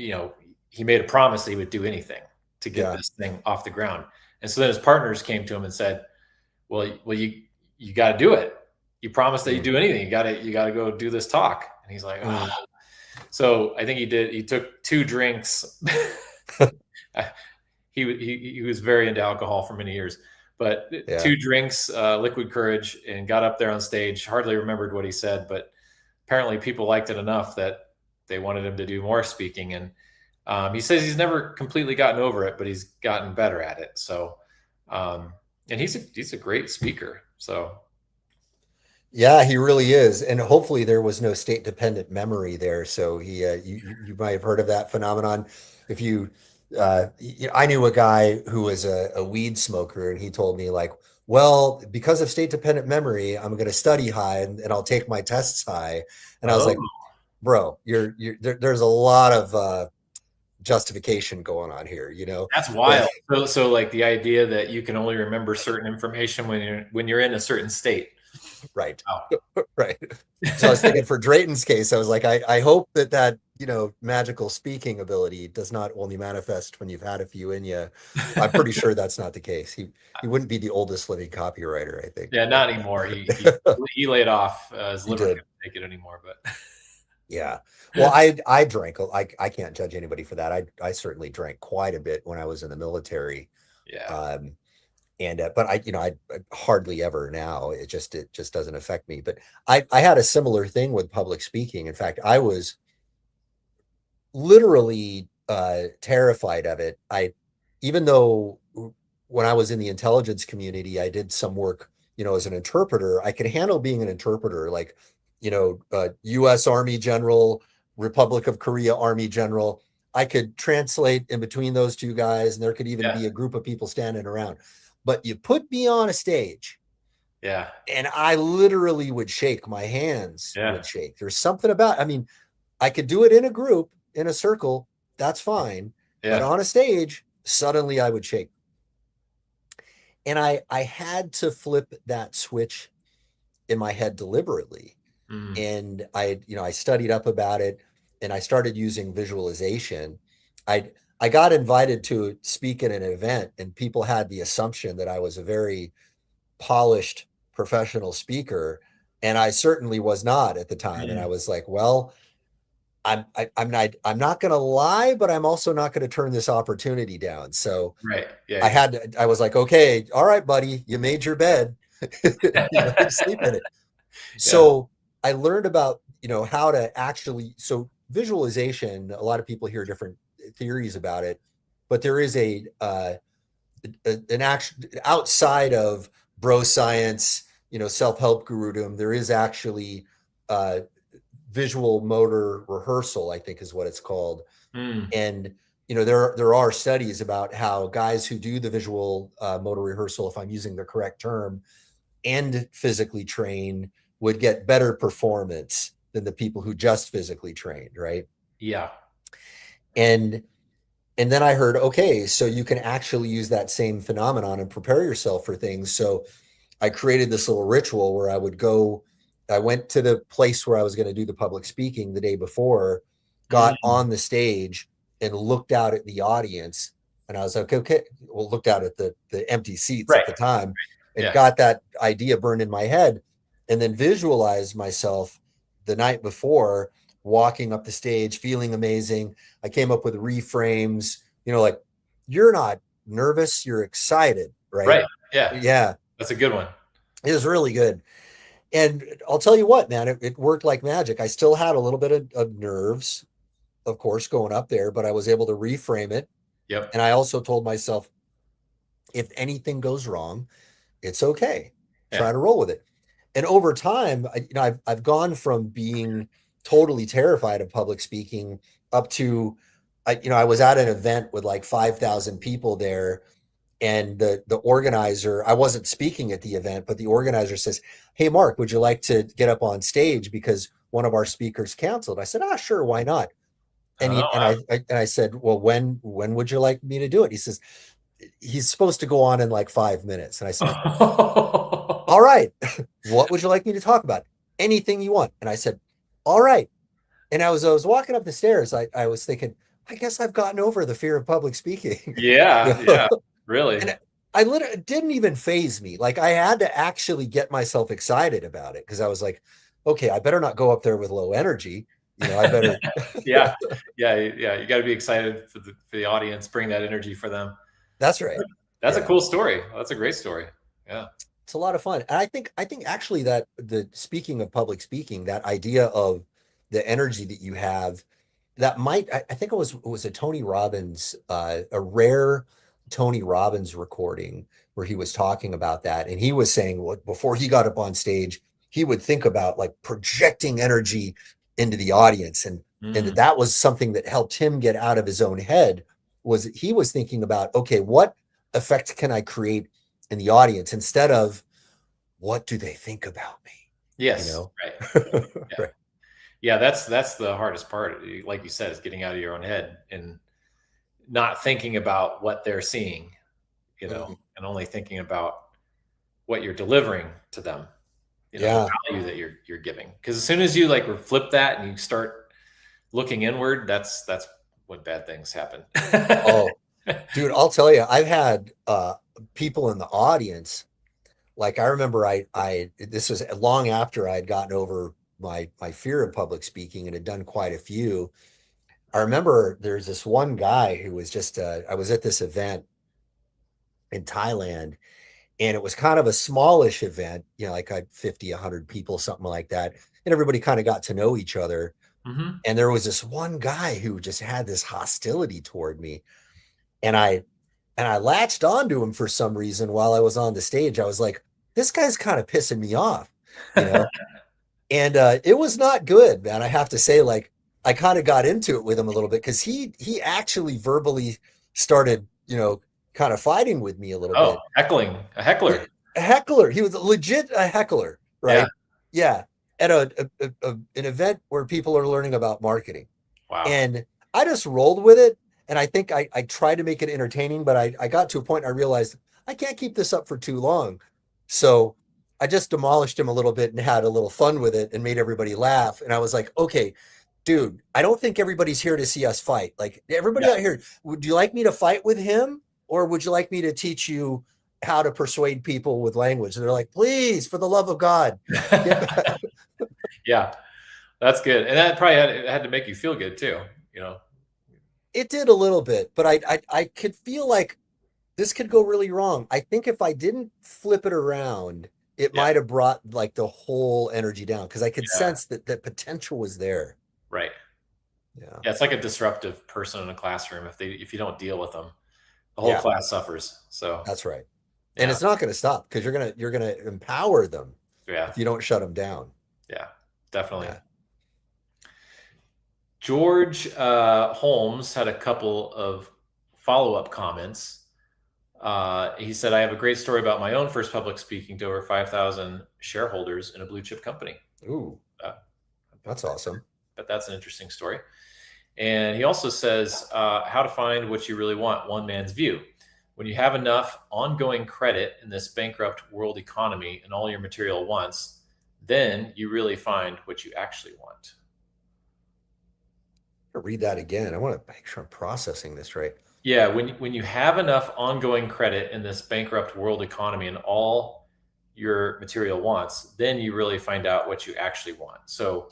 he made a promise that he would do anything to get this thing off the ground. And so then his partners came to him and said, well, you got to do it. You promised that you do anything. You got to go do this talk. And he's like, oh. So I think he took 2 drinks. he was very into alcohol for many years, but Yeah. 2 drinks, liquid courage, and got up there on stage. Hardly remembered what he said, but apparently people liked it enough that they wanted him to do more speaking. And he says he's never completely gotten over it, but he's gotten better at it. So, and he's a great speaker. So, Yeah, he really is, and hopefully there was no state-dependent memory there. So you might have heard of that phenomenon. If I knew a guy who was a weed smoker, and he told me like, well, because of state-dependent memory, I'm going to study high and I'll take my tests high. And I was like, bro, there's a lot of justification going on here, you know? That's wild. So like the idea that you can only remember certain information when you're in a certain state. Right. Oh. Right. So I was thinking for Drayton's case, I was like, I hope that, you know, magical speaking ability does not only manifest when you've had a few in you. I'm pretty sure that's not the case. He wouldn't be the oldest living copywriter, I think. Yeah, not anymore. He laid off. His liver couldn't take it anymore, but yeah. Well, I drank. I can't judge anybody for that. I certainly drank quite a bit when I was in the military. Yeah. But I hardly ever now. It just doesn't affect me. But I had a similar thing with public speaking. In fact, I was literally terrified of it. Even though when I was in the intelligence community, I did some work, you know, as an interpreter. I could handle being an interpreter, like, you know, U.S. Army General, Republic of Korea Army General. I could translate in between those two guys, and there could even be a group of people standing around. But you put me on a stage, and I literally would shake. My hands would shake. There's something about, I mean, I could do it in a group, in a circle, that's fine. But on a stage, suddenly I would shake. And I had to flip that switch in my head deliberately. And I studied up about it, and I started using visualization. I got invited to speak at an event, and people had the assumption that I was a very polished professional speaker, and I certainly was not at the time. And I was like, well, I'm not going to lie, but I'm also not going to turn this opportunity down. So I was like, okay, all right, buddy, you made your bed, sleep in it. So I learned about, you know, how to actually, so visualization, a lot of people hear different theories about it, but there is an action outside of bro science, you know, self-help gurudom. There is actually visual motor rehearsal, I think is what it's called. And, you know, there are studies about how guys who do the visual motor rehearsal, if I'm using the correct term, and physically train would get better performance than the people who just physically trained, right? Yeah. And then I heard, okay, so you can actually use that same phenomenon and prepare yourself for things. So I created this little ritual where I went to the place where I was going to do the public speaking the day before, got on the stage and looked out at the audience. And I was like, okay, well, looked out at the empty seats at the time, and got that idea burned in my head, and then visualized myself the night before walking up the stage, feeling amazing. I came up with reframes, you know, like, you're not nervous, you're excited, right? Right. Yeah. Yeah. That's a good one. It was really good. And I'll tell you what, man, it worked like magic. I still had a little bit of nerves, of course, going up there, but I was able to reframe it. Yep. And I also told myself, if anything goes wrong, it's okay. Try to roll with it. And over time, I've gone from being totally terrified of public speaking up to, I was at an event with like 5,000 people there, and the organizer, I wasn't speaking at the event, but the organizer says, "Hey, Mark, would you like to get up on stage because one of our speakers canceled?" I said, sure, why not? And I said, well, when would you like me to do it? He says, he's supposed to go on in like 5 minutes. And I said, all right, what would you like me to talk about? Anything you want. And I said, all right. And I was walking up the stairs. I was thinking, I guess I've gotten over the fear of public speaking. Yeah. Yeah. Really. And I literally, it didn't even faze me. Like, I had to actually get myself excited about it, because I was like, okay, I better not go up there with low energy. You know, I better. Yeah. You got to be excited for the audience, bring that energy for them. That's right. That's Yeah. a cool story. That's a great story. Yeah. It's a lot of fun. And I think actually that speaking of public speaking, that idea of the energy that you have, that might, I think it was a Tony Robbins, a rare Tony Robbins recording where he was talking about that. And he was saying, well, before he got up on stage, he would think about like projecting energy into the audience. And Mm. that was something that helped him get out of his own head. Was he was thinking about, okay, what effect can I create in the audience instead of what do they think about me? Yes. You know? Right. Yeah. Right. Yeah. That's the hardest part. Like you said, is getting out of your own head and not thinking about what they're seeing, you know, Mhm. and only thinking about what you're delivering to them, you know, Yeah. the value that you're giving. Because as soon as you like flip that and you start looking inward, that's when bad things happen. Oh, dude, I'll tell you, I've had people in the audience. Like I remember this was long after I had gotten over my fear of public speaking and had done quite a few. I remember there's this one guy who was just I was at this event in Thailand, and it was kind of a smallish event, you know, like 50, 100 people, something like that. And everybody kind of got to know each other. Hmm. And there was this one guy who just had this hostility toward me. And I latched onto him for some reason while I was on the stage. I was like, this guy's kind of pissing me off, you know? And it was not good, man. I have to say, like, I kind of got into it with him a little bit because he actually verbally started, you know, kind of fighting with me a little Oh, bit. a heckler. A heckler. He was legit a heckler, right? Yeah. At an event where people are learning about marketing. Wow. And I just rolled with it. And I think I tried to make it entertaining, but I got to a point I realized I can't keep this up for too long. So I just demolished him a little bit and had a little fun with it and made everybody laugh. And I was like, okay, dude, I don't think everybody's here to see us fight. Like everybody out here, would you like me to fight with him? Or would you like me to teach you how to persuade people with language? And they're like, please, for the love of God. Yeah, that's good. And that probably had to make you feel good too, you know? It did a little bit, but I could feel like this could go really wrong. I think if I didn't flip it around, it might have brought like the whole energy down because I could sense that that potential was there. Right. Yeah. Yeah, it's like a disruptive person in a classroom. If you don't deal with them, the whole class suffers. So That's right. And it's not going to stop because you're gonna empower them if you don't shut them down. Yeah, definitely. Yeah. George Holmes had a couple of follow-up comments. He said, I have a great story about my own first public speaking to over 5,000 shareholders in a blue chip company. Ooh, that's awesome. But that's an interesting story. And he also says, how to find what you really want, one man's view. When you have enough ongoing credit in this bankrupt world economy and all your material wants, then you really find what you actually want. I'll read that again. I want to make sure I'm processing this right. Yeah, when you have enough ongoing credit in this bankrupt world economy and all your material wants, then you really find out what you actually want. So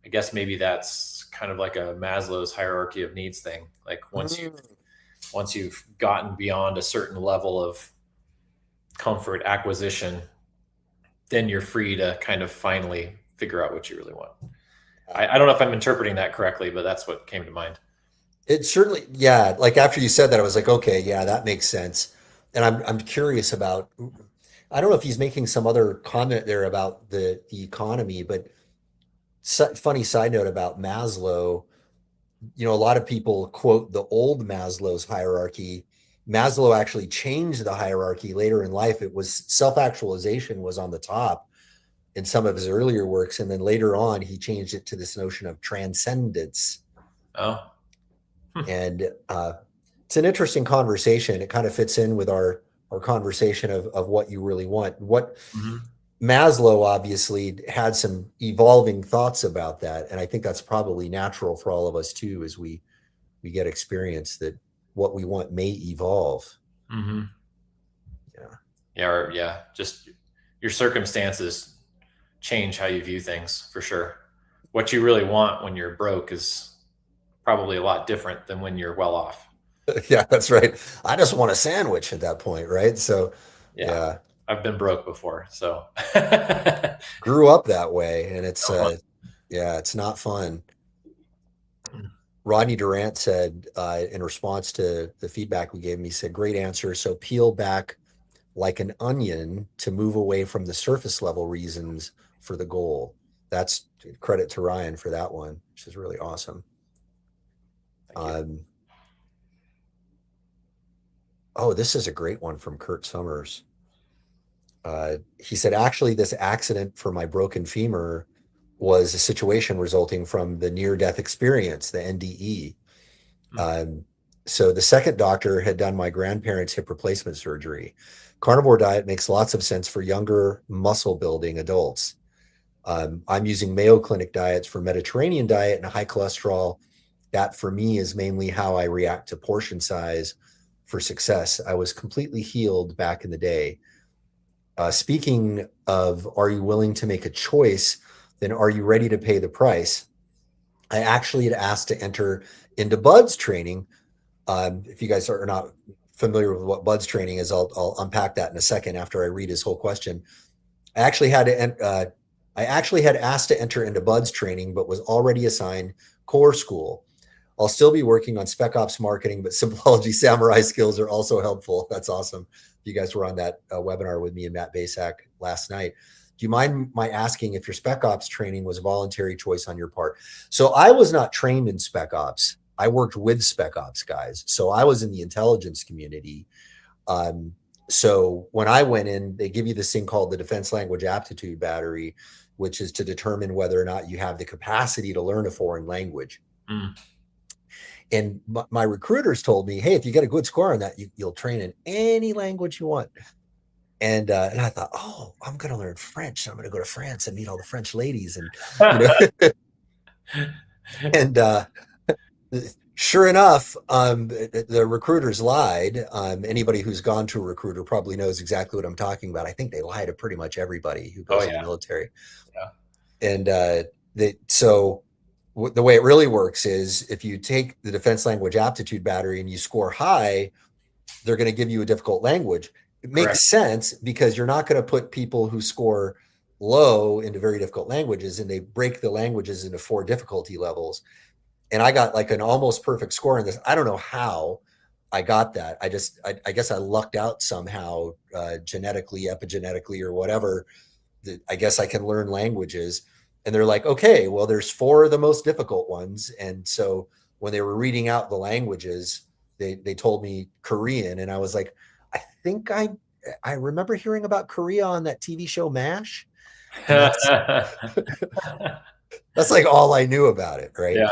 I guess maybe that's kind of like a Maslow's hierarchy of needs thing. Like once you've gotten beyond a certain level of comfort acquisition, then you're free to kind of finally figure out what you really want. I don't know if I'm interpreting that correctly, but that's what came to mind. It certainly, yeah. Like after you said that, I was like, okay, yeah, that makes sense. And I'm curious about, I don't know if he's making some other comment there about the economy, but funny side note about Maslow, you know, a lot of people quote the old Maslow's hierarchy. Maslow actually changed the hierarchy later in life. It was self-actualization was on the top in some of his earlier works. And then later on, he changed it to this notion of transcendence. Oh. And it's an interesting conversation. It kind of fits in with our conversation of what you really want. What Maslow obviously had some evolving thoughts about that. And I think that's probably natural for all of us too, as we get experience that what we want may evolve. Mm-hmm. Yeah. Just your circumstances change how you view things for sure. What you really want when you're broke is probably a lot different than when you're well off. Yeah, that's right. I just want a sandwich at that point, right? So, yeah, I've been broke before, so grew up that way, and it's no fun. yeah, it's not fun. Rodney Durant said in response to the feedback we gave him, he said, "Great answer. So peel back like an onion to move away from the surface level reasons for the goal." That's credit to Ryan for that one, which is really awesome. Thank you. Oh, this is a great one from Kurt Summers. He said, actually, this accident for my broken femur was a situation resulting from the near-death experience, the NDE. Um, so the second doctor had done my grandparents' hip replacement surgery. Carnivore diet makes lots of sense for younger muscle-building adults. I'm using Mayo Clinic diets for Mediterranean diet and high cholesterol. That for me is mainly how I react to portion size for success. I was completely healed back in the day. Speaking of, are you willing to make a choice? Then are you ready to pay the price? I actually had asked to enter into BUDS training. If you guys are not familiar with what BUDS training is, I'll unpack that in a second after I read his whole question. I actually had asked to enter into BUDS training, but was already assigned core school. I'll still be working on spec ops marketing, but Simpleology Samurai skills are also helpful. That's awesome. You guys were on that webinar with me and Matt Basak last night. Do you mind my asking if your spec ops training was a voluntary choice on your part? So I was not trained in spec ops. I worked with spec ops guys. So I was in the intelligence community. So when I went in, they give you this thing called the Defense Language Aptitude Battery, which is to determine whether or not you have the capacity to learn a foreign language. And my recruiters told me, hey, if you get a good score on that, you'll train in any language you want. And I thought, oh, I'm going to learn French. I'm going to go to France and meet all the French ladies. And, and sure enough, the recruiters lied. Anybody who's gone to a recruiter probably knows exactly what I'm talking about. I think they lie to pretty much everybody who goes to the military. And so the way it really works is if you take the Defense Language Aptitude Battery and you score high, they're going to give you a difficult language. It makes sense because you're not going to put people who score low into very difficult languages, and they break the languages into 4 difficulty levels. And I got like an almost perfect score in this. I don't know how I got that. I guess I lucked out somehow, genetically, epigenetically, or whatever. I guess I can learn languages. And they're like, okay, well, there's 4 of the most difficult ones. And so when they were reading out the languages, they told me Korean. And I was like, I think I remember hearing about Korea on that TV show MASH. That's like all I knew about it, right? Yeah.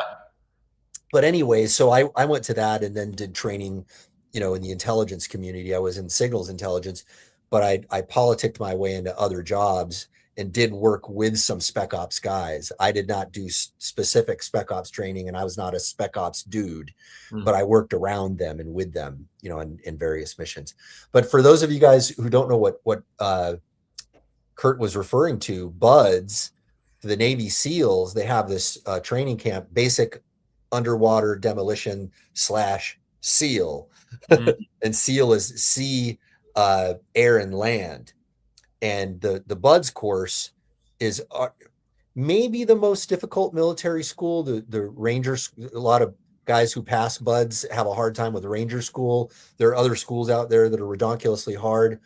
But anyway, so I went to that and then did training, in the intelligence community. I was in signals intelligence, but I politicked my way into other jobs and did work with some spec ops guys. I did not do specific spec ops training, and I was not a spec ops dude, but I worked around them and with them, in various missions. But for those of you guys who don't know what Kurt was referring to, BUDS, the Navy SEALs, they have this training camp, basic underwater demolition / SEAL. And SEAL is sea, air, and land. And the BUDS course is maybe the most difficult military school. The Rangers, a lot of guys who pass BUDS have a hard time with Ranger school. There are other schools out there that are redonkulously hard,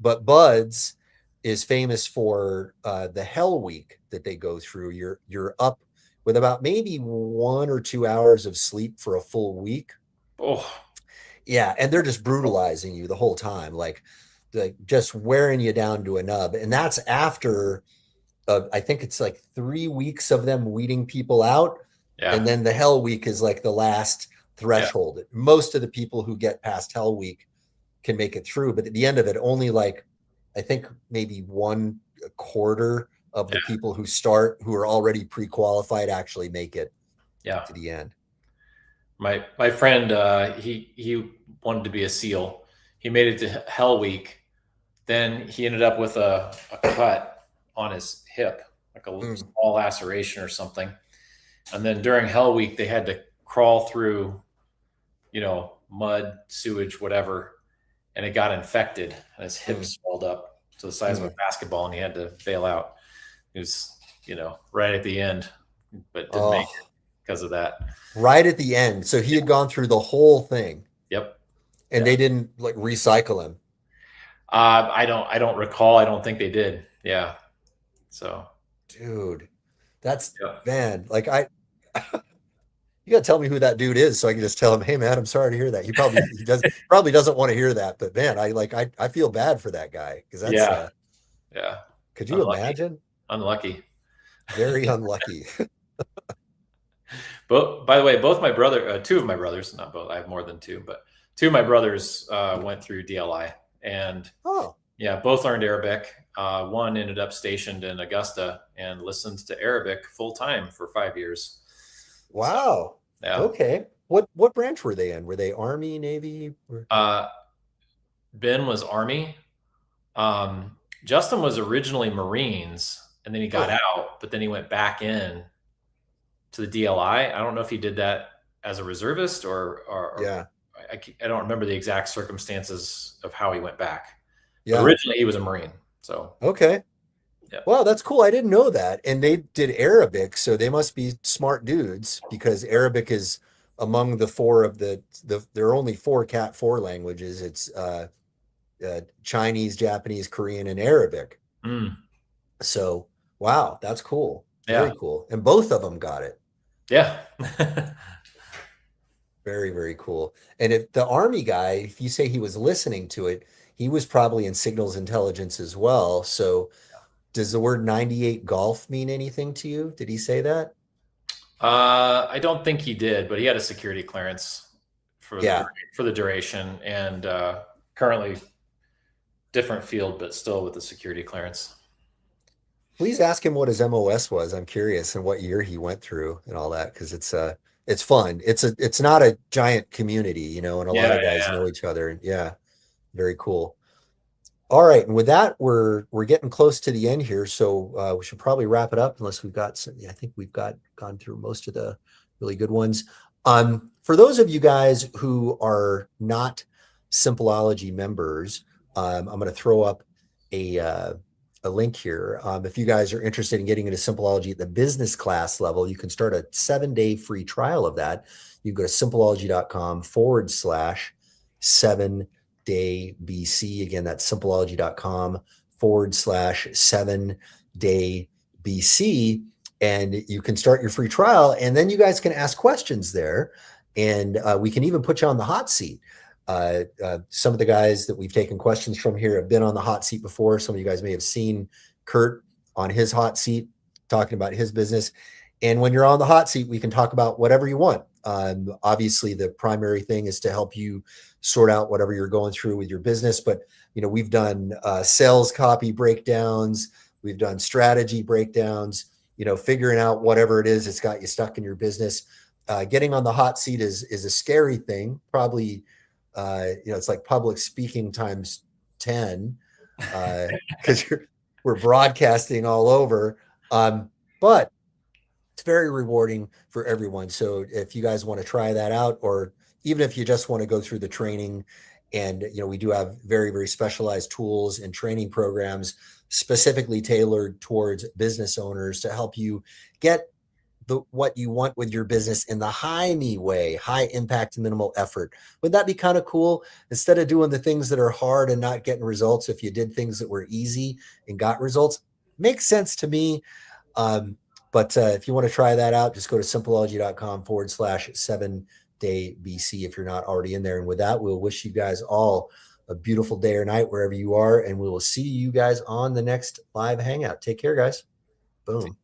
but BUDS is famous for the Hell Week that they go through. You're up with about maybe 1 or 2 hours of sleep for a full week. Oh, yeah, and they're just brutalizing you the whole time, like just wearing you down to a nub. And that's after I think it's like 3 weeks of them weeding people out. yeah. And then the Hell Week is like the last threshold. Yeah. Most of the people who get past Hell Week can make it through, but at the end of it, only like, I think maybe 1/4 of the people who are already pre-qualified actually make it to the end. My friend, he wanted to be a SEAL. He made it to Hell Week. Then he ended up with a cut on his hip, like a small laceration or something. And then during Hell Week, they had to crawl through, mud, sewage, whatever, and it got infected, and his hips swelled up to the size of a basketball, and he had to bail out. It was, right at the end, but didn't make it because of that. Right at the end. So he had gone through the whole thing. Yep. And they didn't like recycle him. I don't recall. I don't think they did. Yeah. So, dude, that's man. Like you gotta tell me who that dude is so I can just tell him, hey man, I'm sorry to hear that. He probably doesn't want to hear that, but man, I feel bad for that guy because that's yeah. Could you imagine? Unlucky. Very unlucky. But by the way, two of my brothers, not both, I have more than two, but two of my brothers went through DLI, and both learned Arabic. One ended up stationed in Augusta and listened to Arabic full time for 5 years. Wow. So, yeah. Okay. What branch were they in? Were they Army, Navy? Ben was Army. Justin was originally Marines, and then he got out, but then he went back in to the DLI. I don't know if he did that as a reservist or I don't remember the exact circumstances of how he went back. Yeah. But originally he was a Marine. So okay. Yeah. Wow, that's cool. I didn't know that. And they did Arabic, so they must be smart dudes because Arabic is among the four of there are only four Cat 4 languages. It's Chinese, Japanese, Korean, and Arabic. So wow, that's cool. Very cool. And both of them got it. Yeah. Very, very cool. And if the Army guy, if you say he was listening to it, he was probably in signals intelligence as well. So does the word 98 golf mean anything to you? Did he say that? I don't think he did, but he had a security clearance for the duration, and currently different field, but still with the security clearance. Please ask him what his MOS was. I'm curious, and what year he went through and all that, because it's fun. It's not a giant community, and a lot of guys know each other. Yeah, very cool. All right, and with that, we're getting close to the end here, so we should probably wrap it up unless we've got some. I think we've gone through most of the really good ones. For those of you guys who are not Simpleology members, I'm going to throw up a link here. If you guys are interested in getting into Simpleology at the business class level, you can start a 7-day free trial of that. You go to simpleology.com/7-day BC. Again, that's simpleology.com/7-day BC. And you can start your free trial, and then you guys can ask questions there, and we can even put you on the hot seat. Some of the guys that we've taken questions from here have been on the hot seat before. Some of you guys may have seen Kurt on his hot seat talking about his business. And when you're on the hot seat, we can talk about whatever you want. Obviously, the primary thing is to help you sort out whatever you're going through with your business. But, we've done sales copy breakdowns. We've done strategy breakdowns, figuring out whatever it is that's got you stuck in your business. Getting on the hot seat is a scary thing. Probably, it's like public speaking times 10 because we're broadcasting all over. But it's very rewarding for everyone. So if you guys want to try that out, or even if you just want to go through the training, and we do have very, very specialized tools and training programs specifically tailored towards business owners to help you get what you want with your business in the high-me way, high impact, minimal effort. Would that be kind of cool? Instead of doing the things that are hard and not getting results, if you did things that were easy and got results, makes sense to me. But if you want to try that out, just go to simpleology.com/7-day BC if you're not already in there. And with that, we'll wish you guys all a beautiful day or night wherever you are, and we will see you guys on the next live hangout. Take care, guys. Boom.